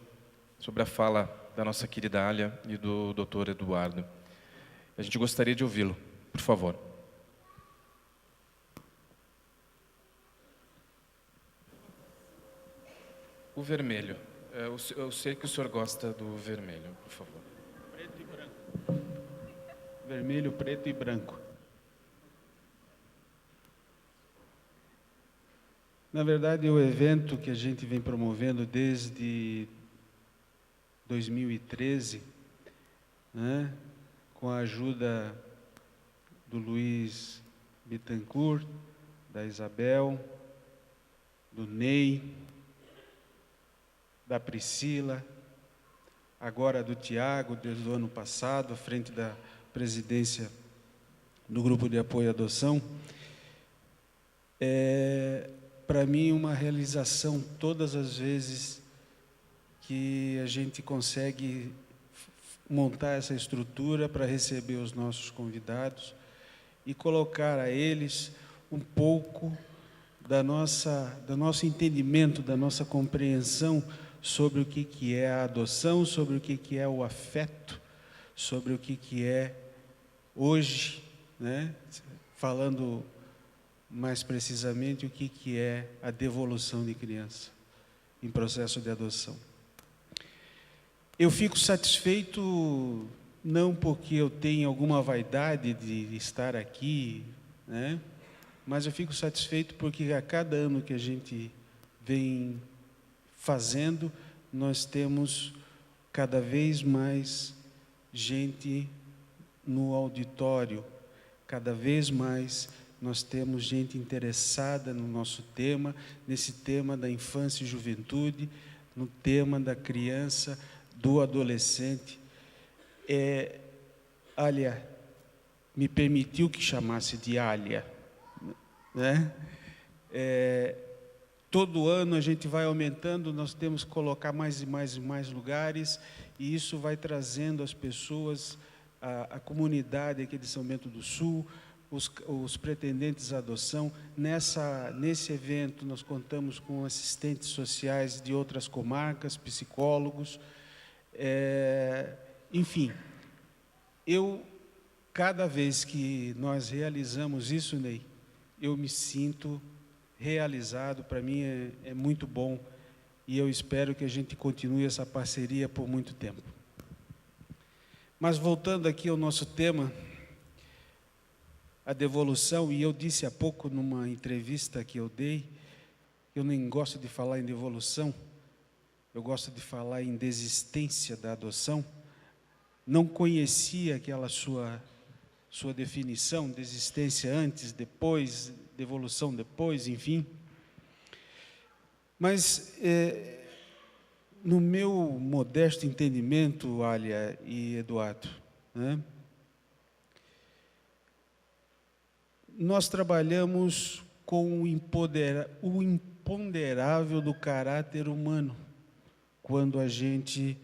A: sobre a fala da nossa querida Alia e do Dr. Eduardo. A gente gostaria de ouvi-lo, por favor. O vermelho. Eu sei que o senhor gosta do vermelho, por favor.
D: Preto e branco. Vermelho, preto e branco. Na verdade, o evento que a gente vem promovendo desde 2013, né, com a ajuda do Luiz Bittencourt, da Isabel, do Ney, da Priscila, agora do Tiago, desde o ano passado, à frente da presidência do Grupo de Apoio à Adoção, para mim, uma realização todas as vezes que a gente consegue montar essa estrutura para receber os nossos convidados e colocar a eles um pouco do nosso entendimento, da nossa compreensão sobre o que é a adoção, sobre o que é o afeto, sobre o que é hoje, né? Falando mais precisamente o que é a devolução de criança em processo de adoção. Eu fico satisfeito não porque eu tenho alguma vaidade de estar aqui, né? Mas eu fico satisfeito porque a cada ano que a gente vem fazendo, nós temos cada vez mais gente no auditório, cada vez mais nós temos gente interessada no nosso tema, nesse tema da infância e juventude, no tema da criança, do adolescente. Alia me permitiu que chamasse de Alia, né? Todo ano a gente vai aumentando, nós temos que colocar mais e mais e mais lugares, e isso vai trazendo as pessoas, a comunidade aqui de São Bento do Sul, os pretendentes à adoção. Nesse evento nós contamos com assistentes sociais de outras comarcas, psicólogos, enfim. Cada vez que nós realizamos isso, Ney, eu me sinto realizado. Para mim é muito bom, e eu espero que a gente continue essa parceria por muito tempo. Mas voltando aqui ao nosso tema, a devolução, e eu disse há pouco numa entrevista que eu dei, eu nem gosto de falar em devolução, eu gosto de falar em desistência da adoção. Não conhecia aquela sua definição, desistência antes, depois, devolução depois, enfim. Mas, no meu modesto entendimento, Alia e Eduardo, né, nós trabalhamos com o imponderável do caráter humano, quando a gente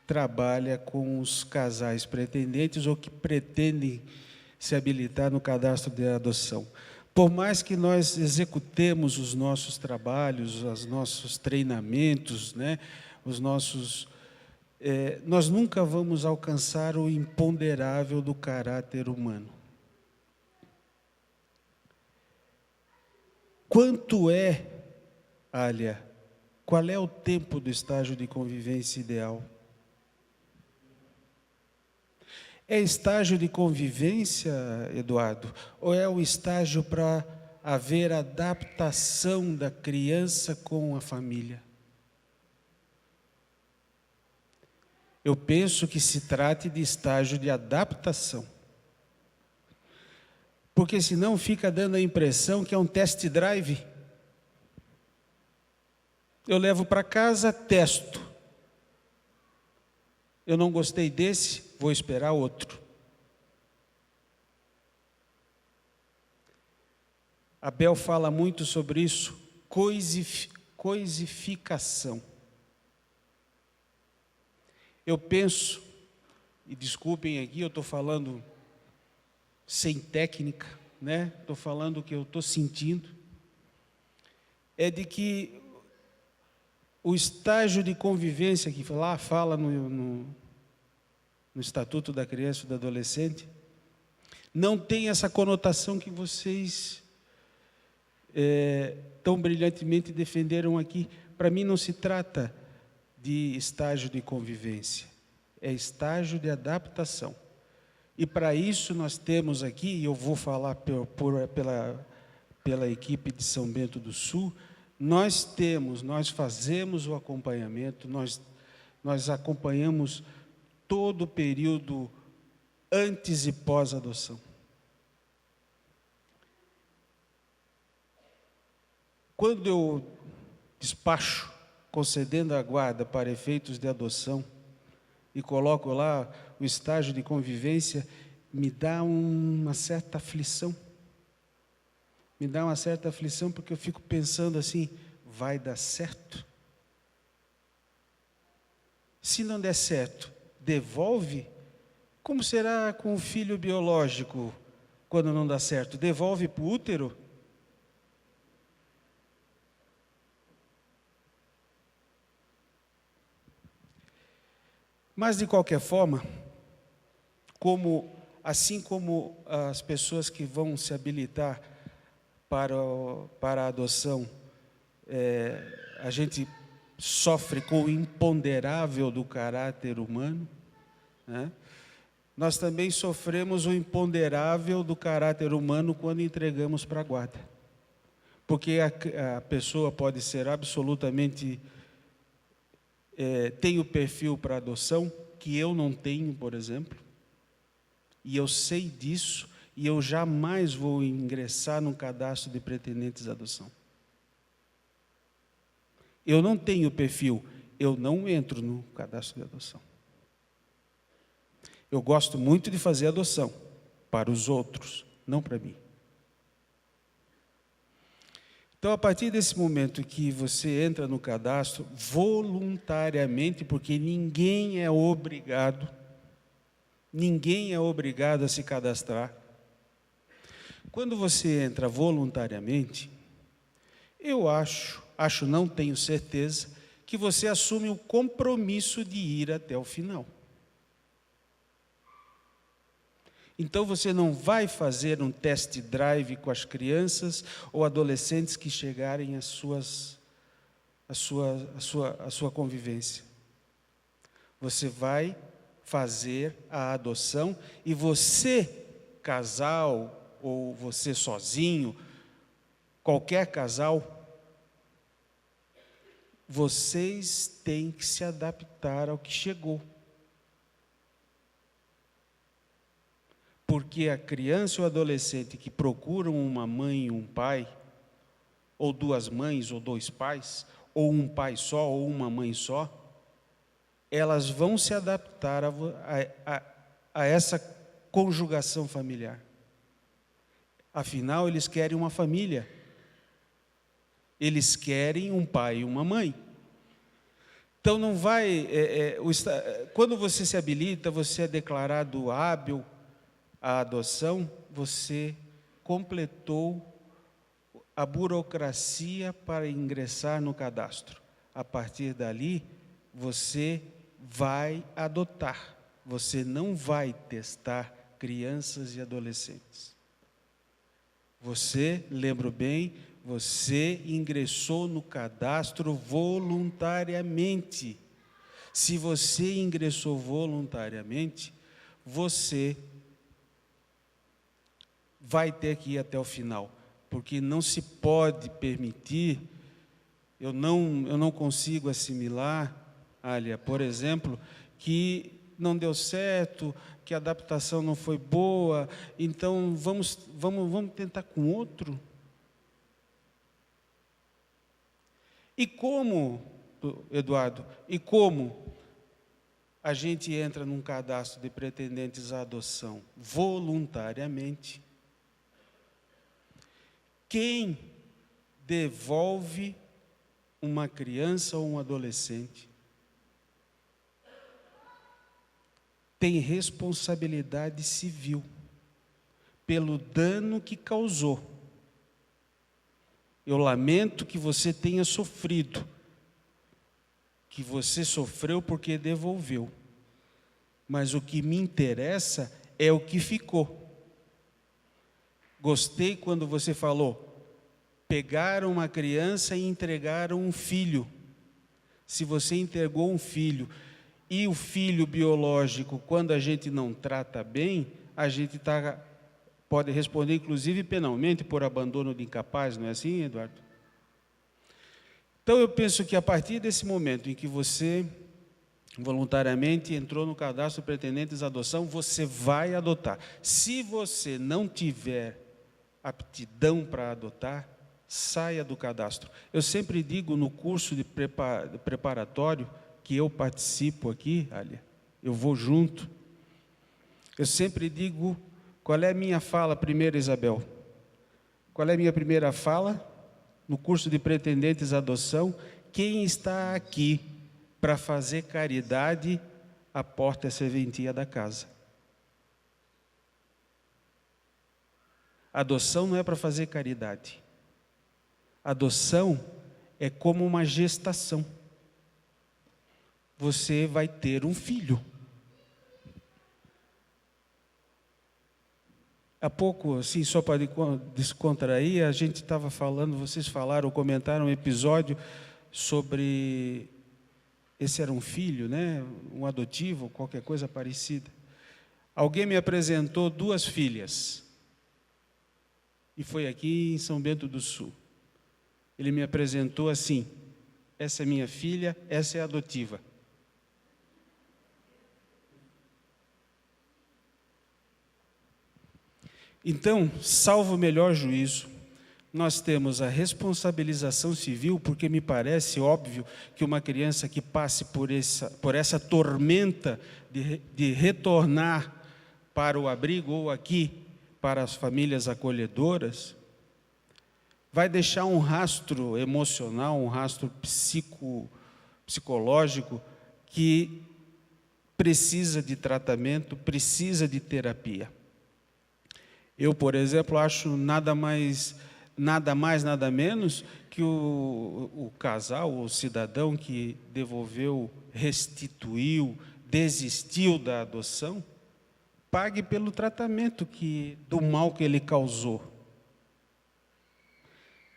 D: trabalha com os casais pretendentes ou que pretendem se habilitar no cadastro de adoção. Por mais que nós executemos os nossos trabalhos, os nossos treinamentos, né, nós nunca vamos alcançar o imponderável do caráter humano. Quanto Alia, qual é o tempo do estágio de convivência ideal? É estágio de convivência, Eduardo, ou é o estágio para haver adaptação da criança com a família? Eu penso que se trate de estágio de adaptação. Porque senão fica dando a impressão que é um test drive. Eu levo para casa, testo. Eu não gostei desse, vou esperar outro. Abel fala muito sobre isso, coisificação. Eu penso, e desculpem aqui, eu estou falando sem técnica, né? Estou falando o que eu estou sentindo. é de que o estágio de convivência que lá fala no Estatuto da Criança e do Adolescente, não tem essa conotação que vocês tão brilhantemente defenderam aqui. Para mim não se trata de estágio de convivência, é estágio de adaptação. E para isso nós temos aqui, e eu vou falar pela equipe de São Bento do Sul, nós fazemos o acompanhamento, nós acompanhamos todo o período antes e pós-adoção. Quando eu despacho, concedendo a guarda para efeitos de adoção, e coloco lá o estágio de convivência, me dá uma certa aflição. Me dá uma certa aflição porque eu fico pensando assim, vai dar certo? Se não der certo, devolve? Como será com o filho biológico quando não dá certo? Devolve para o útero? Mas, de qualquer forma, assim como as pessoas que vão se habilitar para a adoção, a gente sofre com o imponderável do caráter humano, né? Nós também sofremos o imponderável do caráter humano quando entregamos para a guarda. Porque a pessoa pode ser absolutamente... tem o perfil para adoção, que eu não tenho, por exemplo, e eu sei disso, e eu jamais vou ingressar no cadastro de pretendentes à adoção. Eu não tenho perfil, eu não entro no cadastro de adoção. Eu gosto muito de fazer adoção, para os outros, não para mim. Então, a partir desse momento que você entra no cadastro, voluntariamente, porque ninguém é obrigado a se cadastrar. Quando você entra voluntariamente, eu acho, não tenho certeza, que você assume o compromisso de ir até o final. Então você não vai fazer um test drive com as crianças ou adolescentes que chegarem à sua convivência. Você vai fazer a adoção e você, casal, ou você sozinho, qualquer casal, vocês têm que se adaptar ao que chegou. Porque a criança ou adolescente que procuram uma mãe e um pai, ou duas mães ou dois pais, ou um pai só ou uma mãe só, elas vão se adaptar a essa conjugação familiar. Afinal, eles querem uma família. Eles querem um pai e uma mãe. Então não vai... quando você se habilita, você é declarado hábil à adoção, você completou a burocracia para ingressar no cadastro. A partir dali, você vai adotar. Você não vai testar crianças e adolescentes. Você, lembro bem, você ingressou no cadastro voluntariamente. Se você ingressou voluntariamente, você vai ter que ir até o final, porque não se pode permitir, eu não consigo assimilar, Alia, por exemplo, que não deu certo, que a adaptação não foi boa, então vamos tentar com outro. E como, Eduardo, a gente entra num cadastro de pretendentes à adoção voluntariamente? Quem devolve uma criança ou um adolescente tem responsabilidade civil pelo dano que causou. Eu lamento que você tenha sofrido, que você sofreu porque devolveu. Mas o que me interessa é o que ficou. Gostei quando você falou, pegaram uma criança e entregaram um filho. Se você entregou um filho, e o filho biológico, quando a gente não trata bem, a gente pode responder, inclusive, penalmente por abandono de incapaz, não é assim, Eduardo? Então, eu penso que a partir desse momento em que você voluntariamente entrou no cadastro de pretendentes à adoção, você vai adotar. Se você não tiver aptidão para adotar, saia do cadastro. Eu sempre digo no curso de preparatório, que eu participo aqui, Alia, eu vou junto, eu sempre digo, qual é a minha fala primeiro, Isabel? Qual é a minha primeira fala? No curso de pretendentes à adoção, quem está aqui para fazer caridade, a porta é a serventia da casa. Adoção não é para fazer caridade. Adoção é como uma gestação. Você vai ter um filho. Há pouco, assim, só para descontrair, a gente estava falando, vocês falaram, comentaram um episódio sobre, esse era um filho, né? Um adotivo, qualquer coisa parecida. Alguém me apresentou 2 filhas, e foi aqui em São Bento do Sul. Ele me apresentou assim, essa é minha filha, essa é adotiva. Então, salvo o melhor juízo, nós temos a responsabilização civil, porque me parece óbvio que uma criança que passe por essa tormenta de retornar para o abrigo ou aqui, para as famílias acolhedoras, vai deixar um rastro emocional, um rastro psicológico que precisa de tratamento, precisa de terapia. Eu, por exemplo, acho nada mais, nada menos que o casal, o cidadão que devolveu, restituiu, desistiu da adoção, pague pelo tratamento do mal que ele causou.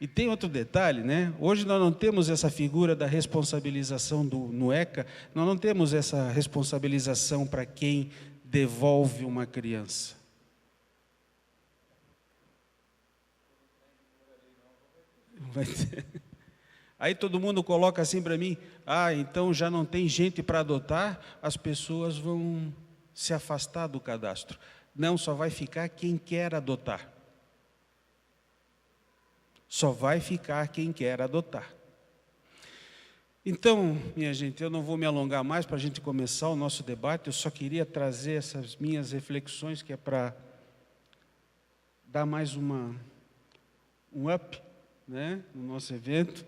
D: E tem outro detalhe, né? Hoje nós não temos essa figura da responsabilização no ECA, nós não temos essa responsabilização para quem devolve uma criança. Vai ter. Aí todo mundo coloca assim para mim, então já não tem gente para adotar, as pessoas vão se afastar do cadastro. Não, só vai ficar quem quer adotar. Só vai ficar quem quer adotar. Então, minha gente, eu não vou me alongar mais para a gente começar o nosso debate, eu só queria trazer essas minhas reflexões, que é para dar mais um up, né, no nosso evento,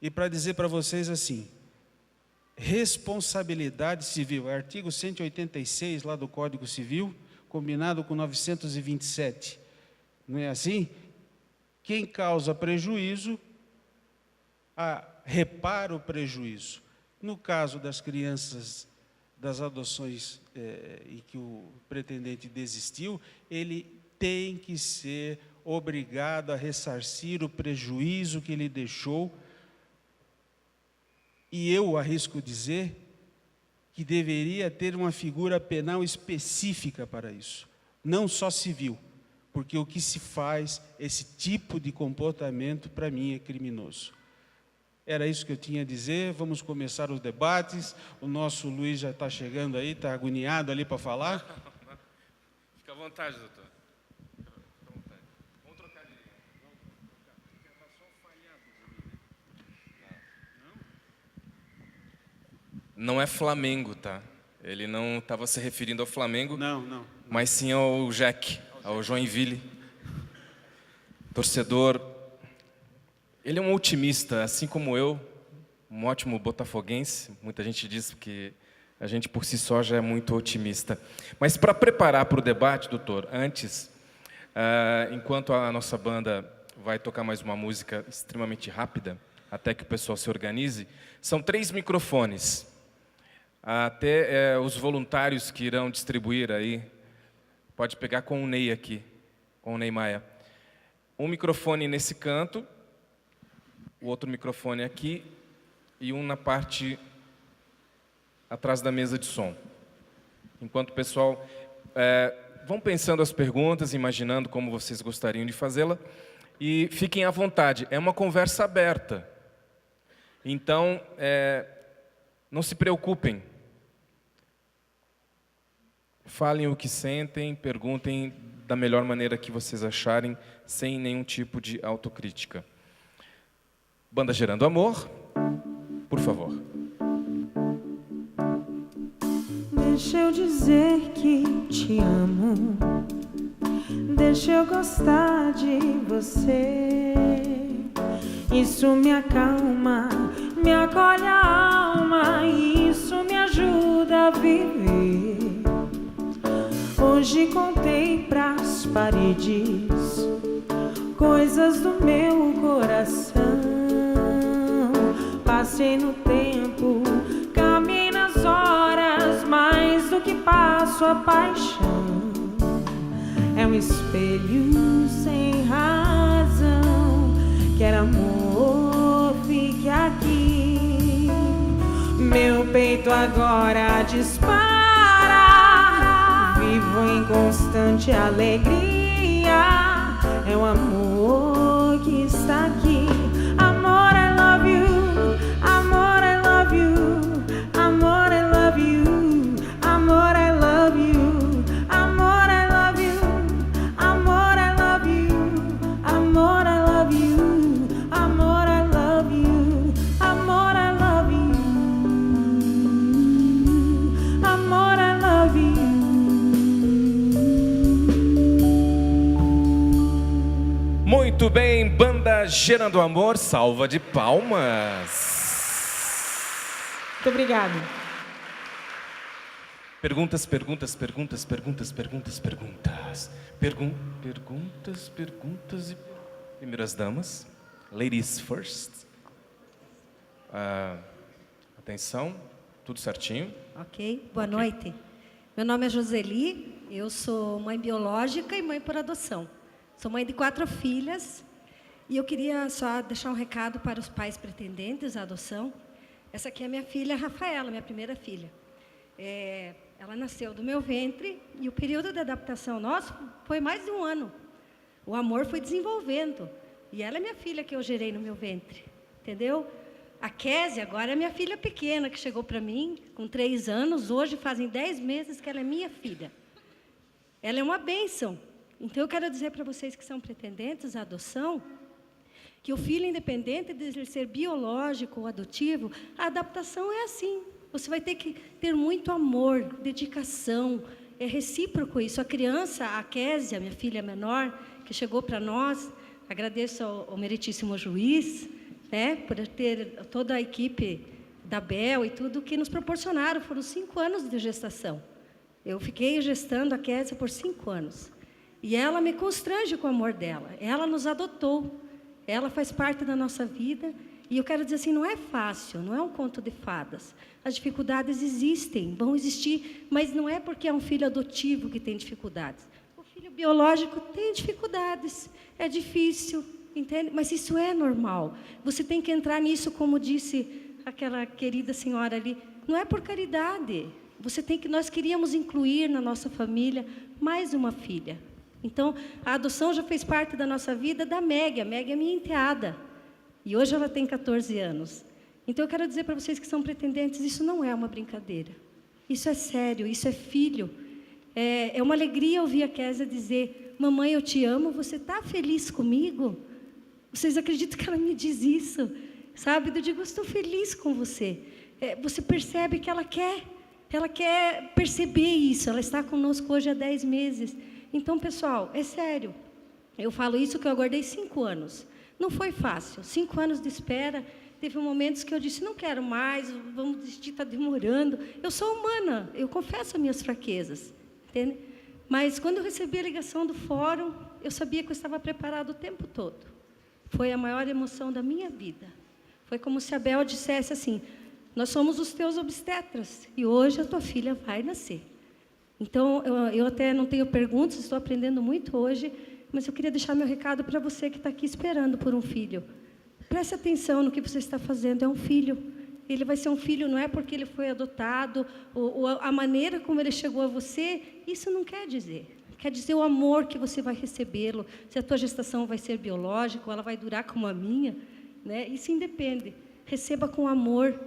D: e para dizer para vocês assim, responsabilidade civil, é artigo 186 lá do Código Civil, combinado com 927, não é assim? Quem causa prejuízo, repara o prejuízo. No caso das crianças, das adoções e que o pretendente desistiu, ele tem que ser obrigado a ressarcir o prejuízo que ele deixou. E eu arrisco dizer que deveria ter uma figura penal específica para isso, não só civil, porque o que se faz, esse tipo de comportamento, para mim, é criminoso. Era isso que eu tinha a dizer, vamos começar os debates, o nosso Luiz já está chegando aí, está agoniado ali para falar.
A: Fica à vontade, doutor. Vamos trocar de... Não é Flamengo, tá? Ele não estava se referindo ao Flamengo,
D: Não.
A: mas sim ao Jack, ao Joinville. Torcedor, ele é um otimista, assim como eu, um ótimo botafoguense. Muita gente diz que a gente por si só já é muito otimista. Mas para preparar para o debate, doutor, antes, enquanto a nossa banda vai tocar mais uma música extremamente rápida, até que o pessoal se organize. São 3 microfones. Até os voluntários que irão distribuir aí, pode pegar com o Ney aqui, com o Ney Maia. Um microfone nesse canto, o outro microfone aqui e um na parte atrás da mesa de som. Enquanto o pessoal vão pensando as perguntas, imaginando como vocês gostariam de fazê-la, e fiquem à vontade. É uma conversa aberta. Então, não se preocupem. Falem o que sentem, perguntem da melhor maneira que vocês acharem, sem nenhum tipo de autocrítica. Banda Gerando Amor, por favor.
C: Deixa eu dizer que te amo, deixa eu gostar de você. Isso me acalma, me acolhe a alma, isso me ajuda a viver. Hoje contei pras paredes coisas do meu coração. Passei no tempo, caminhei nas horas, mais do que passo a paixão. É um espelho sem razão, quer amor, fique aqui. Meu peito agora dispara, vivo em constante alegria. É o amor que está aqui. Amor, I love you. Amor, I love you. Amor, I love you. Amor, I love you. Amor, I love you. Amor, I love you. Amor, I love you. Amor, I love you. Amor, I love you. Amor, I love you.
A: Muito bem, Banda Gerando Amor, salva de palmas.
C: Muito obrigada.
A: Perguntas. Perguntas e primeiras damas. Ladies first. Atenção, tudo certinho.
E: Ok, boa noite. Meu nome é Joseli, eu sou mãe biológica e mãe por adoção. Sou mãe de 4 filhas e eu queria só deixar um recado para os pais pretendentes à adoção. Essa aqui é minha filha Rafaela, minha primeira filha. Ela nasceu do meu ventre e o período de adaptação nosso foi mais de 1 ano. O amor foi desenvolvendo e ela é minha filha que eu gerei no meu ventre, entendeu? A Kézia agora é minha filha pequena que chegou para mim com 3 anos, hoje fazem 10 meses que ela é minha filha. Ela é uma bênção. Então, eu quero dizer para vocês que são pretendentes à adoção, que o filho, independente de ele ser biológico ou adotivo, a adaptação é assim. Você vai ter que ter muito amor, dedicação, é recíproco isso. A criança, a Kézia, minha filha menor, que chegou para nós, agradeço ao meritíssimo juiz, né, por ter toda a equipe da Bel e tudo que nos proporcionaram. Foram 5 anos de gestação. Eu fiquei gestando a Kézia por 5 anos. E ela me constrange com o amor dela. Ela nos adotou. Ela faz parte da nossa vida. E eu quero dizer assim, não é fácil, não é um conto de fadas. As dificuldades existem, vão existir, mas não é porque é um filho adotivo que tem dificuldades. O filho biológico tem dificuldades, é difícil, entende? Mas isso é normal. Você tem que entrar nisso, como disse aquela querida senhora ali, não é por caridade. Nós queríamos incluir na nossa família mais uma filha. Então, a adoção já fez parte da nossa vida da Meg. A Meg é minha enteada. E hoje ela tem 14 anos. Então, eu quero dizer para vocês que são pretendentes, isso não é uma brincadeira. Isso é sério, isso é filho. É uma alegria ouvir a Kézia dizer, mamãe, eu te amo, você está feliz comigo? Vocês acreditam que ela me diz isso? Sabe? Eu digo, eu estou feliz com você. Você percebe que ela quer perceber isso. Ela está conosco hoje há 10 meses. Então, pessoal, é sério. Eu falo isso que eu aguardei 5 anos. Não foi fácil. 5 anos de espera. Teve momentos que eu disse, não quero mais, vamos desistir, está demorando. Eu sou humana, eu confesso as minhas fraquezas. Entende? Mas, quando eu recebi a ligação do fórum, eu sabia que eu estava preparado o tempo todo. foi a maior emoção da minha vida. Foi como se a Bel dissesse assim: nós somos os teus obstetras e hoje a tua filha vai nascer. Então, eu até não tenho perguntas, estou aprendendo muito hoje, mas eu queria deixar meu recado para você que está aqui esperando por um filho. Preste atenção no que você está fazendo, é um filho. Ele vai ser um filho, não é porque ele foi adotado, ou a maneira como ele chegou a você, isso não quer dizer. Quer dizer o amor que você vai recebê-lo, se a tua gestação vai ser biológica, ou ela vai durar como a minha, né? Isso independe. Receba com amor,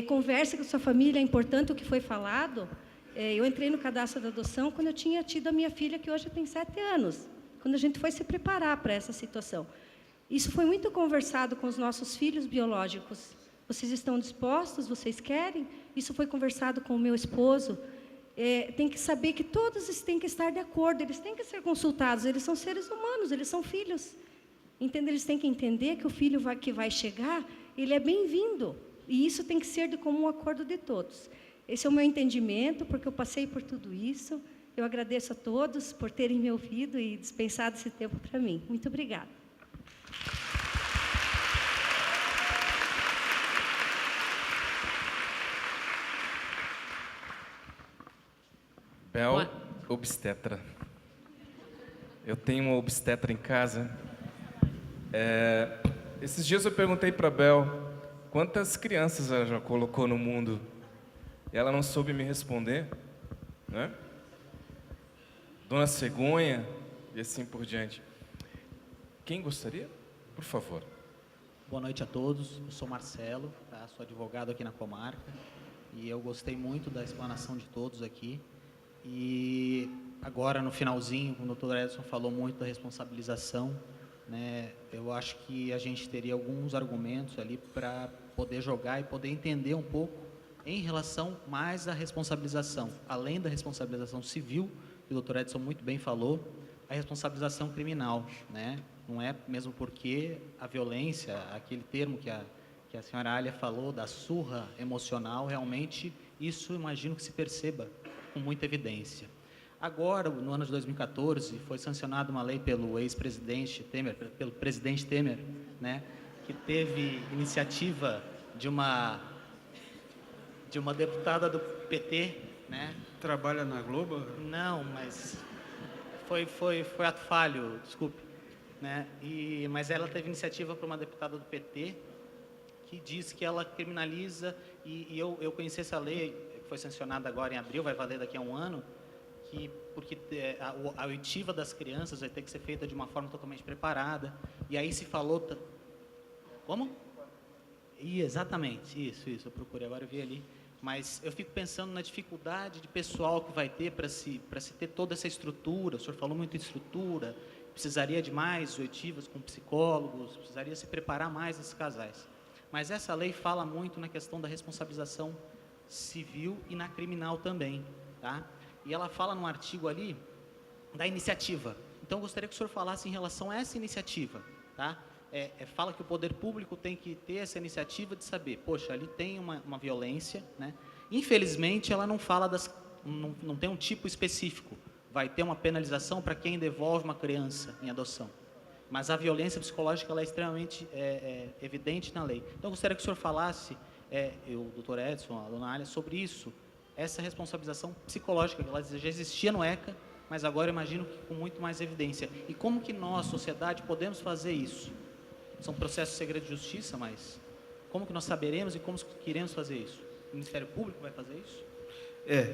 E: converse com a sua família, é importante o que foi falado. Eu entrei no cadastro da adoção quando eu tinha tido a minha filha, que hoje tem 7 anos, quando a gente foi se preparar para essa situação. Isso foi muito conversado com os nossos filhos biológicos. Vocês estão dispostos? Vocês querem? Isso foi conversado com o meu esposo. Tem que saber que todos têm que estar de acordo, eles têm que ser consultados, eles são seres humanos, eles são filhos. Entende? Eles têm que entender que o filho que vai chegar, ele é bem-vindo. E isso tem que ser de comum acordo de todos. Esse é o meu entendimento, porque eu passei por tudo isso. Eu agradeço a todos por terem me ouvido e dispensado esse tempo para mim. Muito obrigada.
A: Bel, obstetra. Eu tenho uma obstetra em casa. Esses dias eu perguntei para a Bel quantas crianças ela já colocou no mundo. E ela não soube me responder, né? Dona Cegonha e assim por diante. Quem gostaria? Por favor.
F: Boa noite a todos. Eu sou Marcelo, tá? Sou advogado aqui na comarca. E eu gostei muito da explanação de todos aqui. E agora, no finalzinho, o Dr. Edson falou muito da responsabilização, né? Eu acho que a gente teria alguns argumentos ali para poder jogar e poder entender um pouco em relação mais à responsabilização, além da responsabilização civil, que o Dr. Edson muito bem falou, a responsabilização criminal, né? Não é mesmo porque a violência, aquele termo que a senhora Alia falou, da surra emocional, realmente isso imagino que se perceba com muita evidência. Agora, no ano de 2014, foi sancionada uma lei pelo ex-presidente Temer, pelo presidente Temer, né, que teve iniciativa de uma deputada do PT, né?
D: Trabalha na Globo?
F: Não, mas foi ato falho, desculpe, né? Mas ela teve iniciativa para uma deputada do PT que diz que ela criminaliza, e eu conheci essa lei, que foi sancionada agora em abril, vai valer daqui a um ano, porque a oitiva das crianças vai ter que ser feita de uma forma totalmente preparada, e aí se falou... Como? Exatamente, isso, eu procurei, agora eu vi ali. Mas eu fico pensando na dificuldade de pessoal que vai ter para se ter toda essa estrutura. O senhor falou muito em estrutura, precisaria de mais oitivas com psicólogos, precisaria se preparar mais esses casais. Mas essa lei fala muito na questão da responsabilização civil e na criminal também, tá? E ela fala no artigo ali da iniciativa. Então, eu gostaria que o senhor falasse em relação a essa iniciativa, tá? Fala que o poder público tem que ter essa iniciativa de saber, poxa, ali tem uma violência, né? Infelizmente, ela não fala não tem um tipo específico. Vai ter uma penalização para quem devolve uma criança em adoção. Mas a violência psicológica ela é extremamente evidente na lei. Então, eu gostaria que o senhor falasse, o doutor Edson, a dona Alia, sobre isso, essa responsabilização psicológica, que ela já existia no ECA, mas agora eu imagino que com muito mais evidência. E como que nós, sociedade, podemos fazer isso? São processos de segredo de justiça, mas como que nós saberemos e como que iremos fazer isso? O Ministério Público vai fazer isso?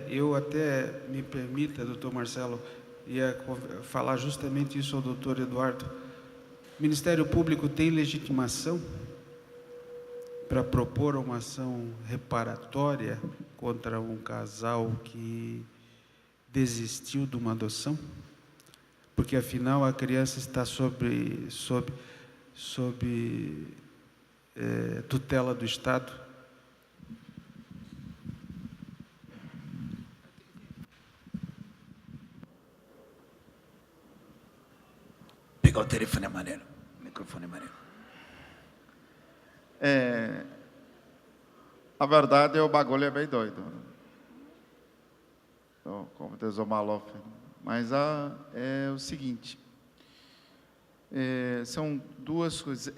D: Eu até, me permita, doutor Marcelo, ia falar justamente isso ao doutor Eduardo. O Ministério Público tem legitimação para propor uma ação reparatória contra um casal que desistiu de uma adoção? Porque, afinal, a criança está sob tutela do Estado.
G: Pegar o telefone amarelo, o microfone amarelo.
B: A verdade, o bagulho é bem doido. Como diz o Maluf. Mas é o seguinte... São duas coisas.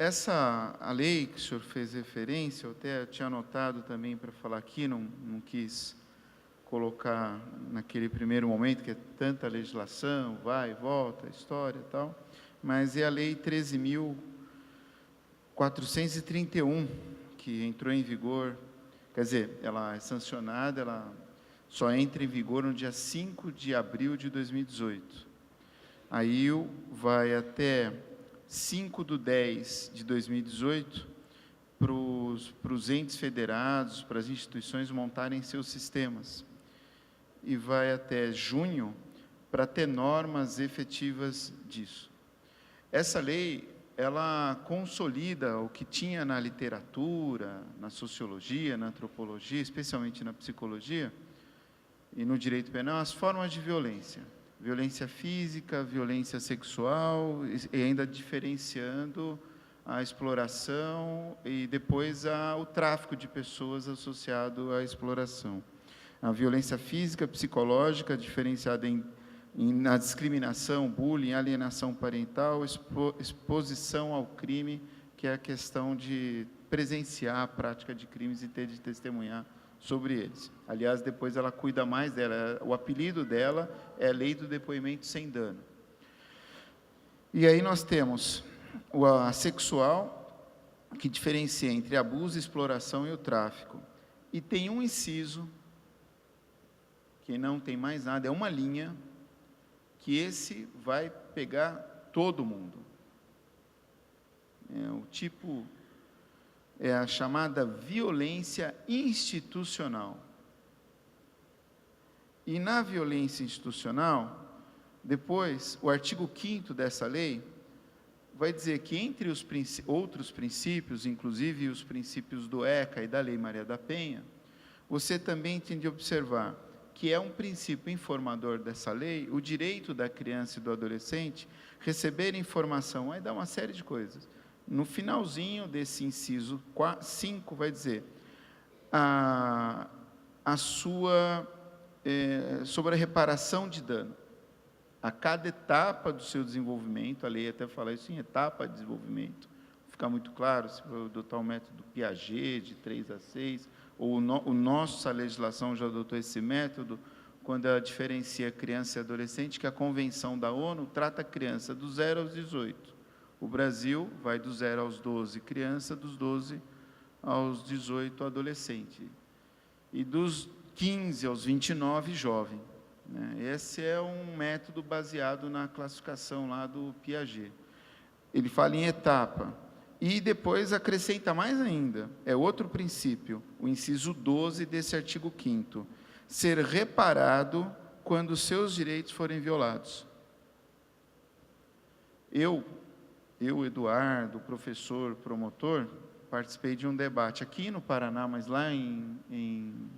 B: A lei que o senhor fez referência, eu até tinha anotado também para falar aqui, não quis colocar naquele primeiro momento, que é tanta legislação, vai e volta, história e tal, mas é a Lei 13.431, que entrou em vigor, quer dizer, ela é sancionada, ela só entra em vigor no dia 5 de abril de 2018. Aí vai até 5/10/2018 para os entes federados, para as instituições montarem seus sistemas. E vai até junho para ter normas efetivas disso. Essa lei, ela consolida o que tinha na literatura, na sociologia, na antropologia, especialmente na psicologia e no direito penal, as formas de violência. Violência física, violência sexual, e ainda diferenciando a exploração e depois o tráfico de pessoas associado à exploração. A violência física, psicológica, diferenciada na discriminação, bullying, alienação parental, exposição ao crime, que é a questão de presenciar a prática de crimes e ter de testemunhar sobre eles. Aliás, depois ela cuida mais dela, o apelido dela é Lei do Depoimento Sem Dano. E aí nós temos a sexual, que diferencia entre abuso, exploração e o tráfico. E tem um inciso, que não tem mais nada, é uma linha, que esse vai pegar todo mundo. É a chamada violência institucional. E na violência institucional, depois, o artigo 5º dessa lei vai dizer que, entre os outros princípios, inclusive os princípios do ECA e da Lei Maria da Penha, você também tem de observar que é um princípio informador dessa lei, o direito da criança e do adolescente receber informação, vai dar uma série de coisas. No finalzinho desse inciso 5, vai dizer sobre a reparação de dano. A cada etapa do seu desenvolvimento, a lei até fala isso em etapa de desenvolvimento, fica muito claro, se for adotar o método Piaget, de 3 a 6, ou nossa legislação já adotou esse método, quando ela diferencia criança e adolescente, que a Convenção da ONU trata a criança do 0 aos 18. O Brasil vai do 0 aos 12, criança, dos 12 aos 18, adolescente. E dos 15 aos 29, jovem. Esse é um método baseado na classificação lá do Piaget. Ele fala em etapa. E depois acrescenta mais ainda, é outro princípio, o inciso 12 desse artigo 5º. Ser reparado quando seus direitos forem violados. Eu, Eduardo, professor, promotor, participei de um debate aqui no Paraná, mas lá em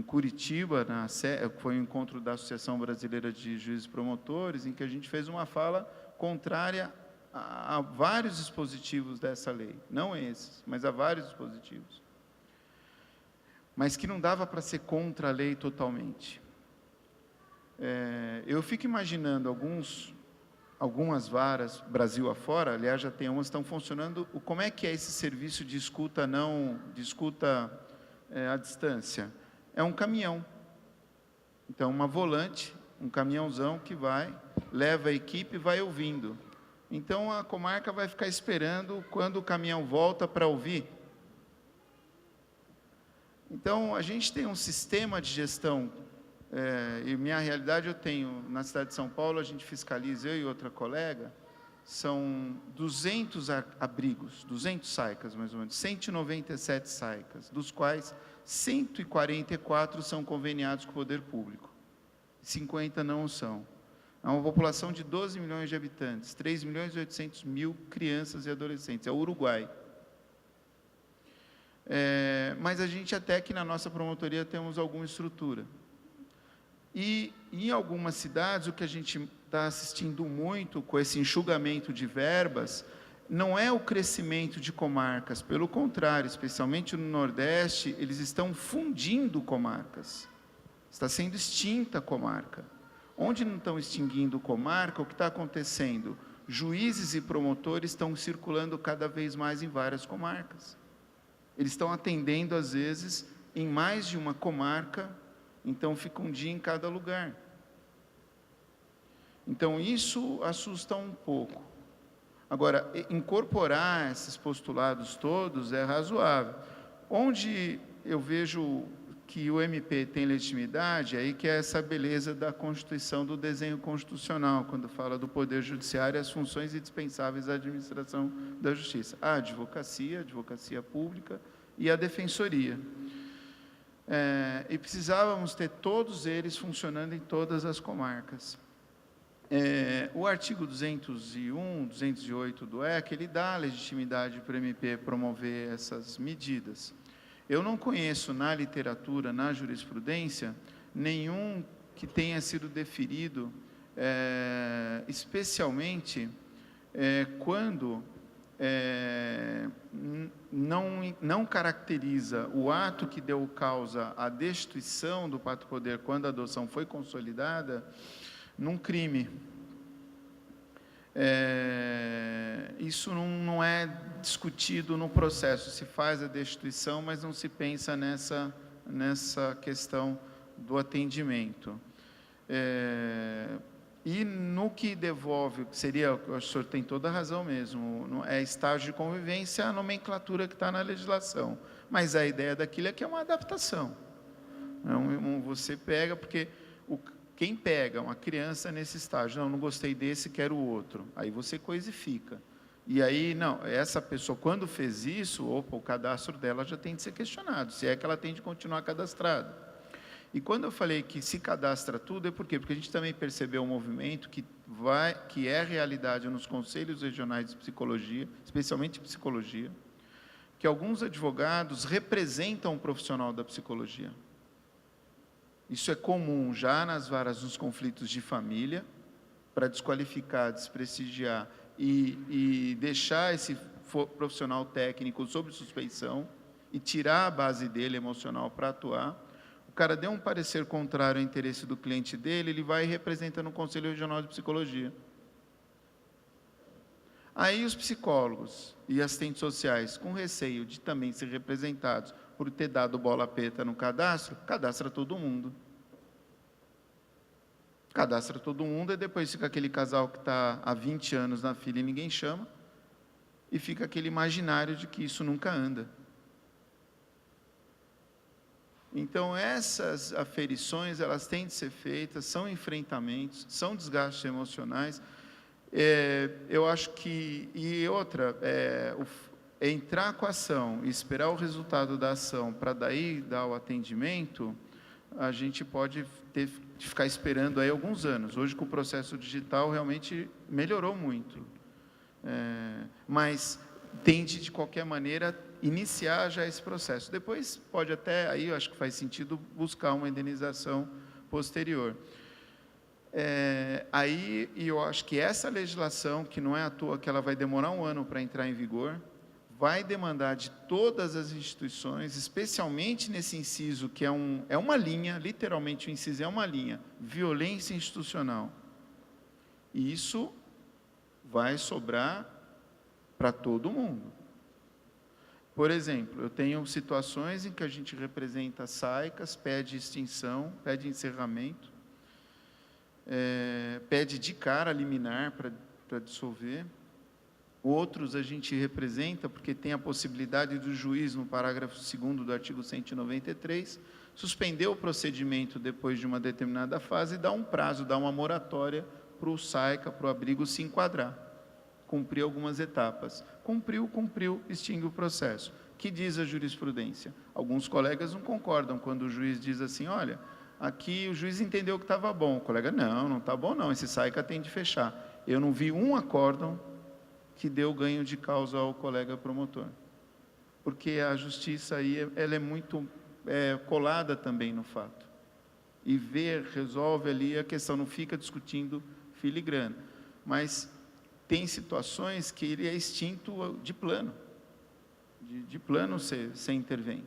B: Curitiba, foi um encontro da Associação Brasileira de Juízes e Promotores, em que a gente fez uma fala contrária a vários dispositivos dessa lei, não esses, mas a vários dispositivos, mas que não dava para ser contra a lei totalmente. Eu fico imaginando algumas varas, Brasil afora, aliás, já tem umas que estão funcionando, como é que é esse serviço de escuta à distância? É um caminhão. Então, uma volante, um caminhãozão que leva a equipe e vai ouvindo. Então, a comarca vai ficar esperando quando o caminhão volta para ouvir. Então, a gente tem um sistema de gestão, e minha realidade eu tenho, na cidade de São Paulo, a gente fiscaliza, eu e outra colega, são 200 abrigos, 200 SAICAs, mais ou menos, 197 SAICAs, dos quais 144 são conveniados com o poder público, 50 não são. É uma população de 12 milhões de habitantes, 3.800.000 crianças e adolescentes, é o Uruguai. Mas a gente até que na nossa promotoria temos alguma estrutura. E em algumas cidades, o que a gente está assistindo muito com esse enxugamento de verbas, não é o crescimento de comarcas, pelo contrário, especialmente no Nordeste, eles estão fundindo comarcas. Está sendo extinta a comarca. Onde não estão extinguindo comarca, o que está acontecendo? juízes e promotores estão circulando cada vez mais em várias comarcas. Eles estão atendendo, às vezes, em mais de uma comarca, então fica um dia em cada lugar. Então, isso assusta um pouco. Agora, incorporar esses postulados todos é razoável. Onde eu vejo que o MP tem legitimidade, aí que é essa beleza da Constituição, do desenho constitucional, quando fala do Poder Judiciário e as funções indispensáveis da administração da Justiça. A advocacia pública e a defensoria. E precisávamos ter todos eles funcionando em todas as comarcas. O artigo 201, 208 do EC, ele dá legitimidade para o MP promover essas medidas. Eu não conheço na literatura, na jurisprudência, nenhum que tenha sido deferido, especialmente quando não caracteriza o ato que deu causa à destituição do pátrio-poder quando a adoção foi consolidada, num crime. Isso não é discutido no processo, se faz a destituição, mas não se pensa nessa questão do atendimento. E no que devolve, que seria, eu acho que o senhor tem toda a razão mesmo, é estágio de convivência, a nomenclatura que está na legislação. Mas a ideia daquilo é que é uma adaptação. Você pega, porque quem pega uma criança nesse estágio, não gostei desse, quero o outro, aí você coisifica. E aí, essa pessoa, quando fez isso, o cadastro dela já tem de ser questionado, se é que ela tem de continuar cadastrada. E quando eu falei que se cadastra tudo, é por quê? Porque a gente também percebeu um movimento que é realidade nos conselhos regionais de psicologia, especialmente psicologia, que alguns advogados representam o profissional da psicologia. Isso é comum já nas varas dos conflitos de família, para desqualificar, desprestigiar e deixar esse profissional técnico sob suspeição e tirar a base dele emocional para atuar. O cara deu um parecer contrário ao interesse do cliente dele, ele vai e representa no Conselho Regional de Psicologia. Aí os psicólogos e assistentes sociais, com receio de também ser representados por ter dado bola preta no cadastro, cadastra todo mundo. Cadastra todo mundo, e depois fica aquele casal que está há 20 anos na fila e ninguém chama, e fica aquele imaginário de que isso nunca anda. Então, essas aferições, elas têm de ser feitas, são enfrentamentos, são desgastes emocionais. Eu acho que... E outra, entrar com a ação e esperar o resultado da ação para daí dar o atendimento, a gente pode ter de ficar esperando aí alguns anos. Hoje, com o processo digital, realmente melhorou muito. Mas tende, de qualquer maneira, iniciar já esse processo. Depois, pode até, aí eu acho que faz sentido buscar uma indenização posterior. Aí, eu acho que essa legislação, que não é à toa que ela vai demorar um ano para entrar em vigor, vai demandar de todas as instituições, especialmente nesse inciso, que é uma linha, literalmente o inciso é uma linha, violência institucional. E isso vai sobrar para todo mundo. Por exemplo, eu tenho situações em que a gente representa SAICAS, pede extinção, pede encerramento, pede de cara liminar para dissolver. Outros a gente representa porque tem a possibilidade do juiz, no parágrafo 2º do artigo 193, suspender o procedimento depois de uma determinada fase e dar um prazo, dar uma moratória para o SAICA, para o abrigo se enquadrar, cumprir algumas etapas. Cumpriu, extingue o processo. O que diz a jurisprudência? Alguns colegas não concordam quando o juiz diz assim, olha, aqui o juiz entendeu que estava bom. O colega, não está bom não, esse SAICA tem de fechar. Eu não vi um acórdão que deu ganho de causa ao colega promotor. Porque a justiça aí, ela é muito colada também no fato. E resolve ali a questão, não fica discutindo filigrana. Mas tem situações que ele é extinto de plano. De plano você intervém.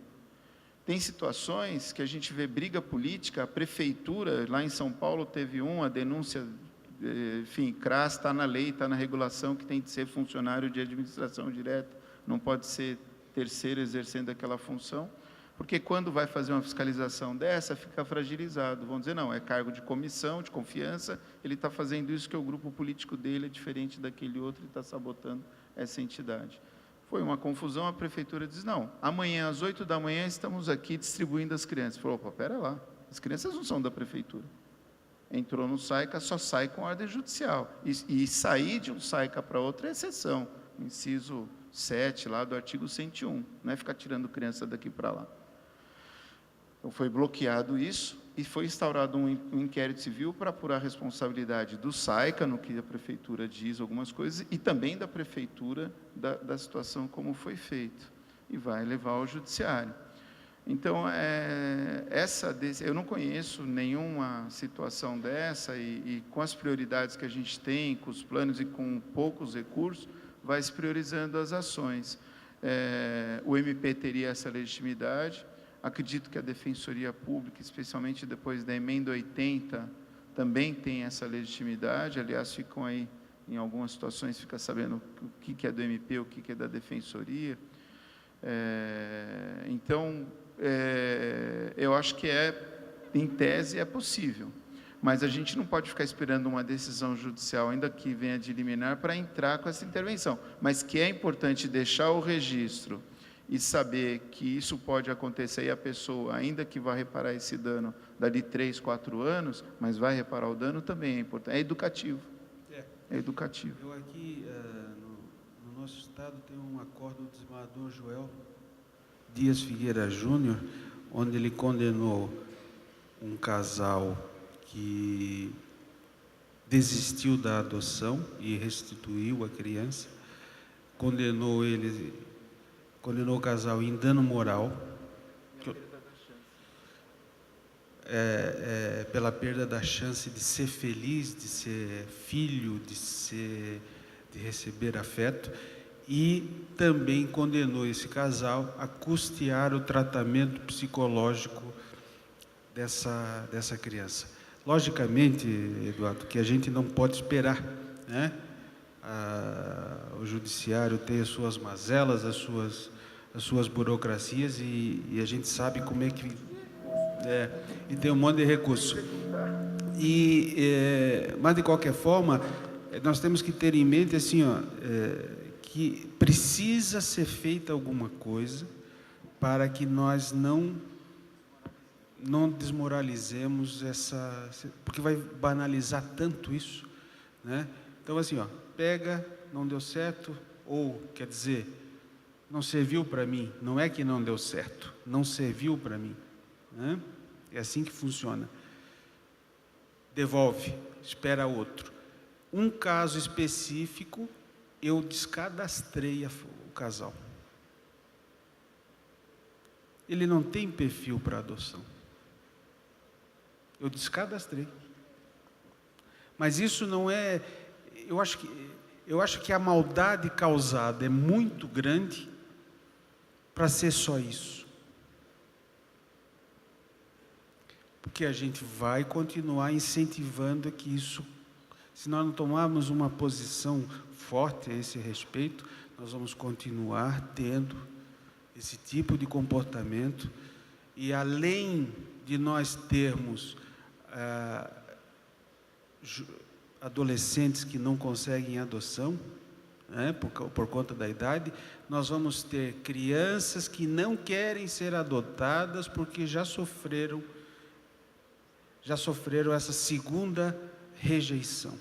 B: Tem situações que a gente vê briga política, a prefeitura, lá em São Paulo teve a denúncia enfim, CRAS está na lei, está na regulação que tem de ser funcionário de administração direta, não pode ser terceiro exercendo aquela função, porque quando vai fazer uma fiscalização dessa, fica fragilizado. Vão dizer, não, é cargo de comissão, de confiança, ele está fazendo isso que o grupo político dele é diferente daquele outro e está sabotando essa entidade. Foi uma confusão, a prefeitura diz, não, amanhã às 8 da manhã estamos aqui distribuindo as crianças. Falou, opa, pera lá, as crianças não são da prefeitura. Entrou no SAICA, só sai com ordem judicial. E sair de um SAICA para outro é exceção. Inciso 7, lá do artigo 101. Não é ficar tirando criança daqui para lá. Então, foi bloqueado isso e foi instaurado um inquérito civil para apurar a responsabilidade do SAICA, no que a prefeitura diz algumas coisas, e também da prefeitura da situação como foi feito. E vai levar ao judiciário. Então, eu não conheço nenhuma situação dessa e com as prioridades que a gente tem, com os planos e com poucos recursos, vai se priorizando as ações. O MP teria essa legitimidade, acredito que a Defensoria Pública, especialmente depois da emenda 80, também tem essa legitimidade, aliás, ficam aí, em algumas situações, fica sabendo o que é do MP, o que é da Defensoria. Então, eu acho que em tese, é possível, mas a gente não pode ficar esperando uma decisão judicial, ainda que venha de liminar, para entrar com essa intervenção, mas que é importante deixar o registro e saber que isso pode acontecer e a pessoa, ainda que vá reparar esse dano dali 3, 4 anos, mas vai reparar o dano, também é importante, é educativo. É educativo.
D: Eu aqui, no nosso estado, tem um acordo do desembargador Joel Dias Figueira Júnior, onde ele condenou um casal que desistiu da adoção e restituiu a criança, condenou o casal em dano moral, pela perda da chance de ser feliz, de ser filho, de receber afeto, e também condenou esse casal a custear o tratamento psicológico dessa criança. Logicamente, Eduardo, que a gente não pode esperar, né? O judiciário tem as suas mazelas, as suas burocracias, e a gente sabe como é que e tem um monte de recurso. Mas, de qualquer forma, nós temos que ter em mente assim, que precisa ser feita alguma coisa para que nós não desmoralizemos porque vai banalizar tanto isso, né? Então, assim, pega, não deu certo, ou, quer dizer, não serviu para mim, não é que não deu certo, não serviu para mim, né? É assim que funciona. Devolve, espera outro. Um caso específico, eu descadastrei o casal. Ele não tem perfil para adoção. Eu descadastrei. Mas isso não é... Eu acho que a maldade causada é muito grande para ser só isso. Porque a gente vai continuar incentivando que isso... Se nós não tomarmos uma posição forte a esse respeito, nós vamos continuar tendo esse tipo de comportamento, e além de nós termos adolescentes que não conseguem adoção, né, por conta da idade, nós vamos ter crianças que não querem ser adotadas porque já sofreram essa segunda rejeição.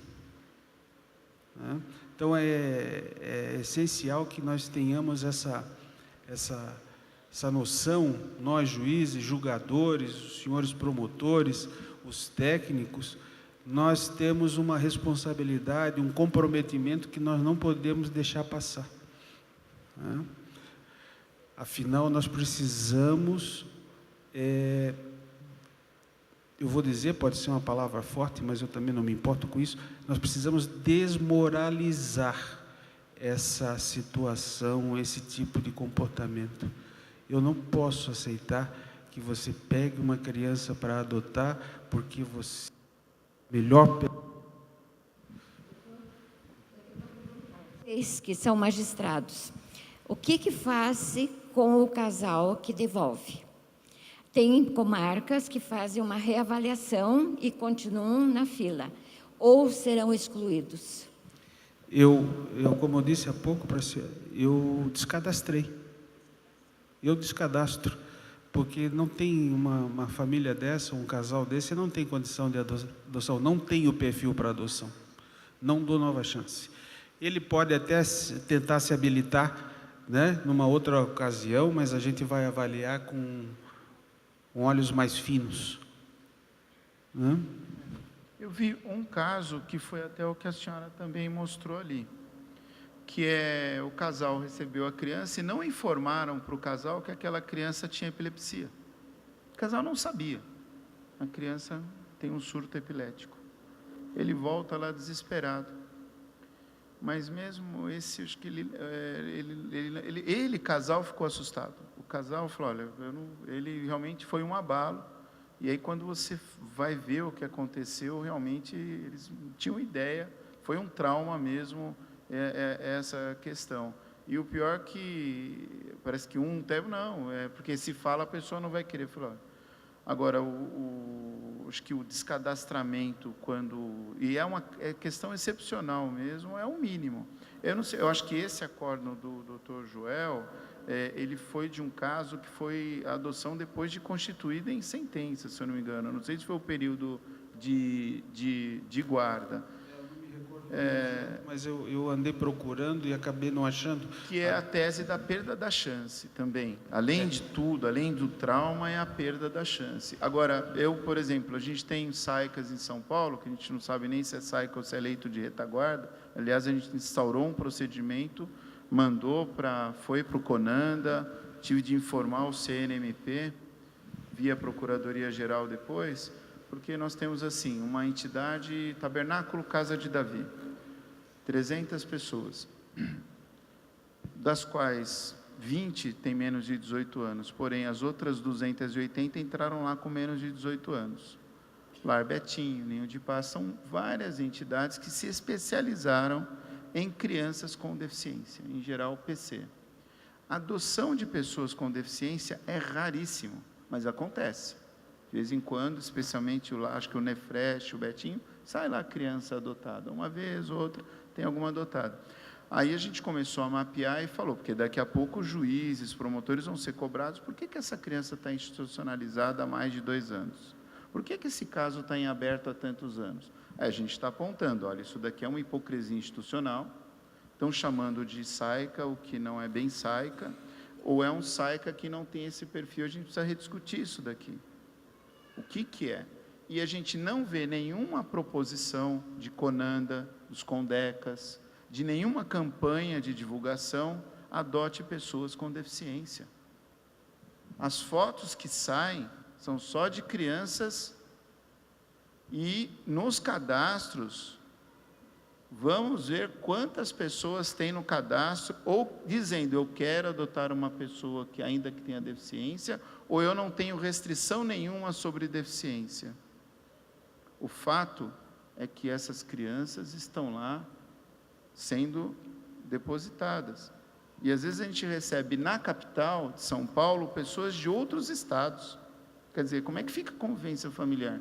D: Então, é essencial que nós tenhamos essa noção, nós juízes, julgadores, os senhores promotores, os técnicos, nós temos uma responsabilidade, um comprometimento que nós não podemos deixar passar. Afinal, nós precisamos... eu vou dizer, pode ser uma palavra forte, mas eu também não me importo com isso, nós precisamos desmoralizar essa situação, esse tipo de comportamento. Eu não posso aceitar que você pegue uma criança para adotar, porque você melhor
H: vocês que são magistrados, o que faz com o casal que devolve? Tem comarcas que fazem uma reavaliação e continuam na fila, ou serão excluídos?
D: Eu como eu disse há pouco, eu descadastrei. Eu descadastro, porque não tem uma família dessa, um casal desse, não tem condição de adoção, não tem o perfil para adoção. Não dou nova chance. Ele pode até tentar se habilitar, né, numa outra ocasião, mas a gente vai avaliar com olhos mais finos. Né?
B: Eu vi um caso que foi até o que a senhora também mostrou ali, que é o casal recebeu a criança e não informaram para o casal que aquela criança tinha epilepsia. O casal não sabia. A criança tem um surto epilético. Ele volta lá desesperado. Mas mesmo esse, acho que ele casal, ficou assustado. O casal falou, olha, ele realmente foi um abalo. E aí, quando você vai ver o que aconteceu, realmente, eles tinham ideia, foi um trauma mesmo, essa questão. E o pior que, parece que porque se fala, a pessoa não vai querer falar. Agora, acho que o descadastramento, e é uma questão excepcional mesmo, é o mínimo. Eu não sei, eu acho que esse acórdão do Dr. Joel, ele foi de um caso que foi a adoção depois de constituída em sentença, se eu não me engano. Eu não sei se foi o período de guarda.
D: Mas eu andei procurando e acabei não achando.
B: Que é a tese da perda da chance também. Além de tudo, além do trauma, é a perda da chance. Agora, por exemplo, a gente tem SAICAs em São Paulo, que a gente não sabe nem se é SAICA ou se é leito de retaguarda. Aliás, a gente instaurou um procedimento, foi para o CONANDA, tive de informar o CNMP, via Procuradoria-Geral depois, porque nós temos assim, uma entidade, Tabernáculo Casa de Davi, 300 pessoas, das quais 20 têm menos de 18 anos, porém as outras 280 entraram lá com menos de 18 anos. Lar Betinho, Ninho de Paz, são várias entidades que se especializaram em crianças com deficiência, em geral PC. A adoção de pessoas com deficiência é raríssimo, mas acontece. De vez em quando, especialmente, acho que o Nefresh, o Betinho, sai lá criança adotada. Uma vez, outra, tem alguma adotada. Aí a gente começou a mapear e falou, porque daqui a pouco os juízes, promotores vão ser cobrados, por que essa criança está institucionalizada há mais de 2 anos? Por que esse caso está em aberto há tantos anos? Aí a gente está apontando, olha, isso daqui é uma hipocrisia institucional, estão chamando de SAICA o que não é bem SAICA, ou é um SAICA que não tem esse perfil, a gente precisa rediscutir isso daqui. O que é? E a gente não vê nenhuma proposição de CONANDA, dos CONDECAS, de nenhuma campanha de divulgação, adote pessoas com deficiência. As fotos que saem são só de crianças e nos cadastros, vamos ver quantas pessoas tem no cadastro, ou dizendo, eu quero adotar uma pessoa que ainda que tenha deficiência, ou eu não tenho restrição nenhuma sobre deficiência. O fato é que essas crianças estão lá sendo depositadas. E às vezes a gente recebe na capital de São Paulo pessoas de outros estados. Quer dizer, como é que fica a convivência familiar?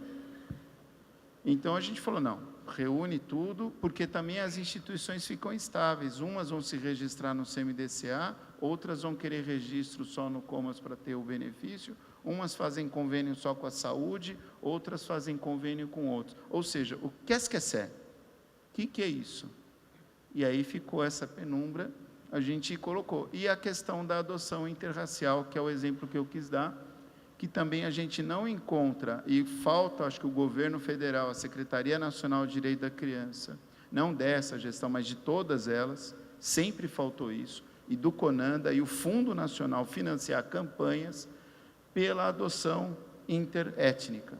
B: Então a gente falou, não, reúne tudo, porque também as instituições ficam instáveis. Umas vão se registrar no CMDCA, outras vão querer registro só no Comas para ter o benefício, umas fazem convênio só com a saúde, outras fazem convênio com outros. Ou seja, o que é? O que é isso? E aí ficou essa penumbra, a gente colocou. E a questão da adoção interracial, que é o exemplo que eu quis dar, que também a gente não encontra, e falta, acho que o governo federal, a Secretaria Nacional de Direito da Criança, não dessa gestão, mas de todas elas, sempre faltou isso, e do CONANDA e o Fundo Nacional financiar campanhas pela adoção interétnica,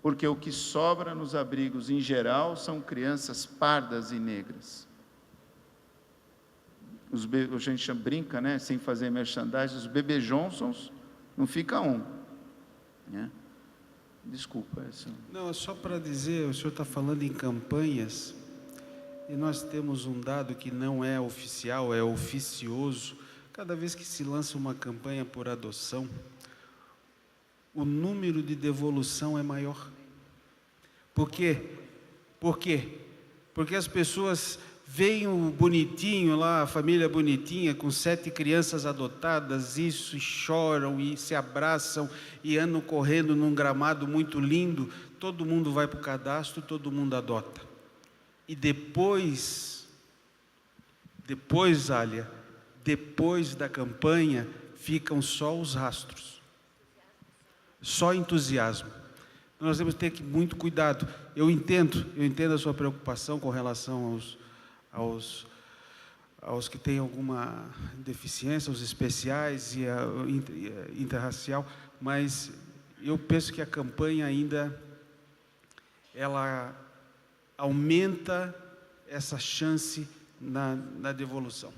B: porque o que sobra nos abrigos, em geral, são crianças pardas e negras. A gente brinca, né, sem fazer merchandising, os bebê Johnsons, não fica um. Né? Desculpa.
D: Não, é só para dizer, o senhor está falando em campanhas. e nós temos um dado que não é oficial, é oficioso. Cada vez que se lança uma campanha por adoção, o número de devolução é maior. Por quê? Por quê? Porque as pessoas veem o bonitinho lá, a família bonitinha, com 7 crianças adotadas, isso, e choram, e se abraçam, e andam correndo num gramado muito lindo, todo mundo vai para o cadastro, todo mundo adota. E depois, Alia, depois da campanha, ficam só os rastros, só entusiasmo. Nós temos que ter muito cuidado. Eu entendo a sua preocupação com relação aos que têm alguma deficiência, os especiais e a interracial, mas eu penso que a campanha ainda ela aumenta essa chance na devolução.